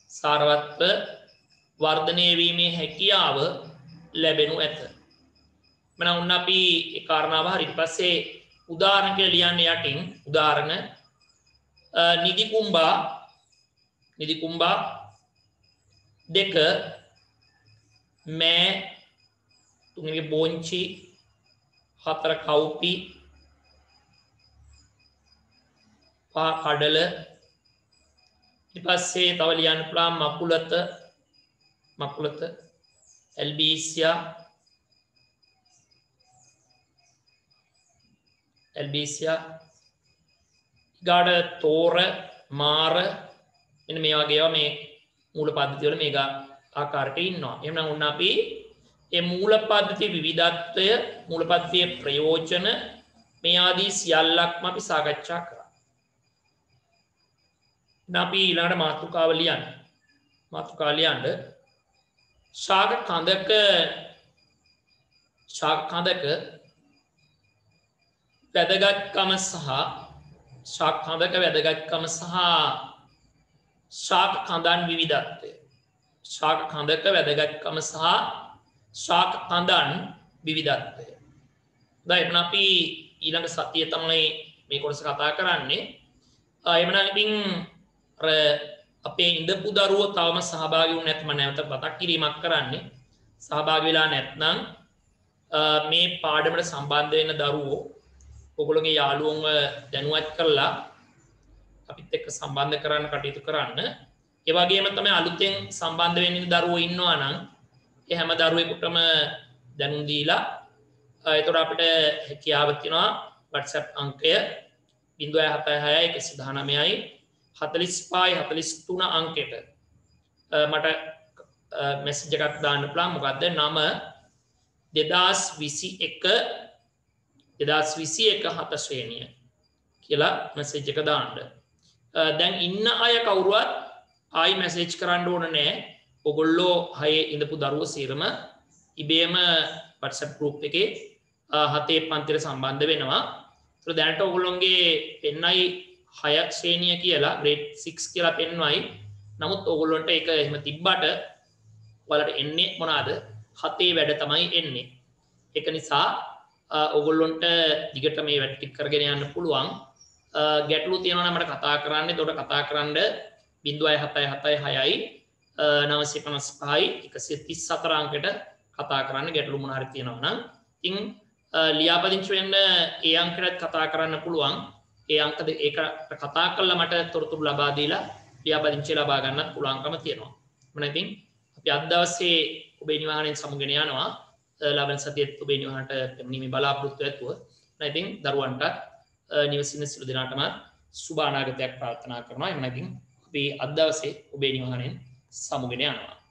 සාරවත්ව වර්ධනය වීමේ හැකියාව ලැබෙනු ඇත. මම උන්න අපි ඒ කාරණාව හරි ඊට පස්සේ උදාහරණ කියලා ලියන්නේ යටින්. උදාහරණ නිදි කුම්බා දෙක මෑ තුන්වෙනි බෝංචි හතර කවුපි පහ කඩල ඊට පස්සේ තව ලියන්න පුළුවන් මකුලත එල්බීසියා ගාඩ තෝර මාර මෙන්න මේ වගේ ඒවා මේ මූල පද්ධති වල මේක ආකාරයට ඉන්නවා. එහෙනම් උන්න අපි මේ මූල පද්ධති විවිධත්වය, මූල පද්ධතියේ ප්‍රයෝජන මේ ආදී සියල්ලක්ම අපි සාකච්ඡා කරා. දැන් අපි ඊළඟට මාතෘකාව ලියන්න. ශාක කඳක වැදගත්කම සහ ශාක කඳන් විවිධත්වය. දැන් අපි ඊළඟ සතිය තමයි මේ කොටස කතා කරන්නේ. එහෙනම් ඉතින් අපේ ඉඳපු දරුවෝ තවම සහභාගී වුණ නැත්නම් නැවත මතක් කිරීමක් කරන්නේ. සහභාගී වෙලා නැත්නම් මේ පාඩමට සම්බන්ධ වෙන දරුවෝ ඔයගොල්ලෝගේ යාළුවන්ව දැනුවත් කරලා අපිත් එක්ක සම්බන්ධ කරන්න කටයුතු කරන්න. ඒ වගේම තමයි අලුතෙන් සම්බන්ධ වෙන්න ඉන්න දරුවෝ ඉන්නවා නම් ඒ හැම දරුවෙකුටම දැනුම් දීලා එතකොට අපිට හැකියාව තියෙනවා WhatsApp අංකය 076 119 45 43 අංකයට මට මැසේජ් එකක් දාන්න පුළුවන්. මොකද්ද නම 2021 7 ශ්‍රේණිය කියලා මැසේජ් එක දාන්න. දැන් ඉන්න අය කවුරුවත් ආයි මැසේජ් කරන්න ඕන නැහැ. ඔයගොල්ලෝ 6 ඉඳපු දරුවෝ සීරම ඉබේම WhatsApp group එකේ 7 පන්තියට සම්බන්ධ වෙනවා. ඒතර දැනට ඔයගොල්ලෝගේ පෙන්නයි 6 ශ්‍රේණිය කියලා grade 6 කියලා පෙන්වයි. නමුත් ඔයගොල්ලන්ට ඒක එහෙම තිබ්බට ඔයාලට එන්නේ මොනවාද? 7 වැඩ තමයි එන්නේ. ඒක නිසා ඔයගොල්ලන්ට දිගට මේ වැඩ ටික කරගෙන යන්න පුළුවන්. ගැටලු තියෙනවා නම් මට කතා කරන්න. එතකොට කතා කරන්න 07776 955යි 134 අංකයට කතා කරන්න ගැටලු මොන හරි තියෙනවා නම්. ඉතින් ලියාපදිංචි වෙන්න ඒ අංකයට කතා කරන්න පුළුවන්. ඒ අංකද ඒකට කතා කරලා මට තොරතුරු ලබා දීලා ලියාපදිංචි ලබා ගන්නත් පුළුවන්කම තියෙනවා. මම ඉතින් අපි අද දවසේ ඔබේ නිවහනෙන් සමුගෙන යනවා. ලබන සතියේත් ඔබේ නිවහනට පැමිණීමේ බලාපොරොත්තු ඇතුව. මම ඉතින් දරුවන්ට නිවසින සිළු දෙනාටම සුබ අනාගතයක් ප්‍රාර්ථනා කරනවා. එහෙනම් ඉතින් අපි අද දවසේ ඔබේ නිවහනෙන් සමුගෙන යනවා.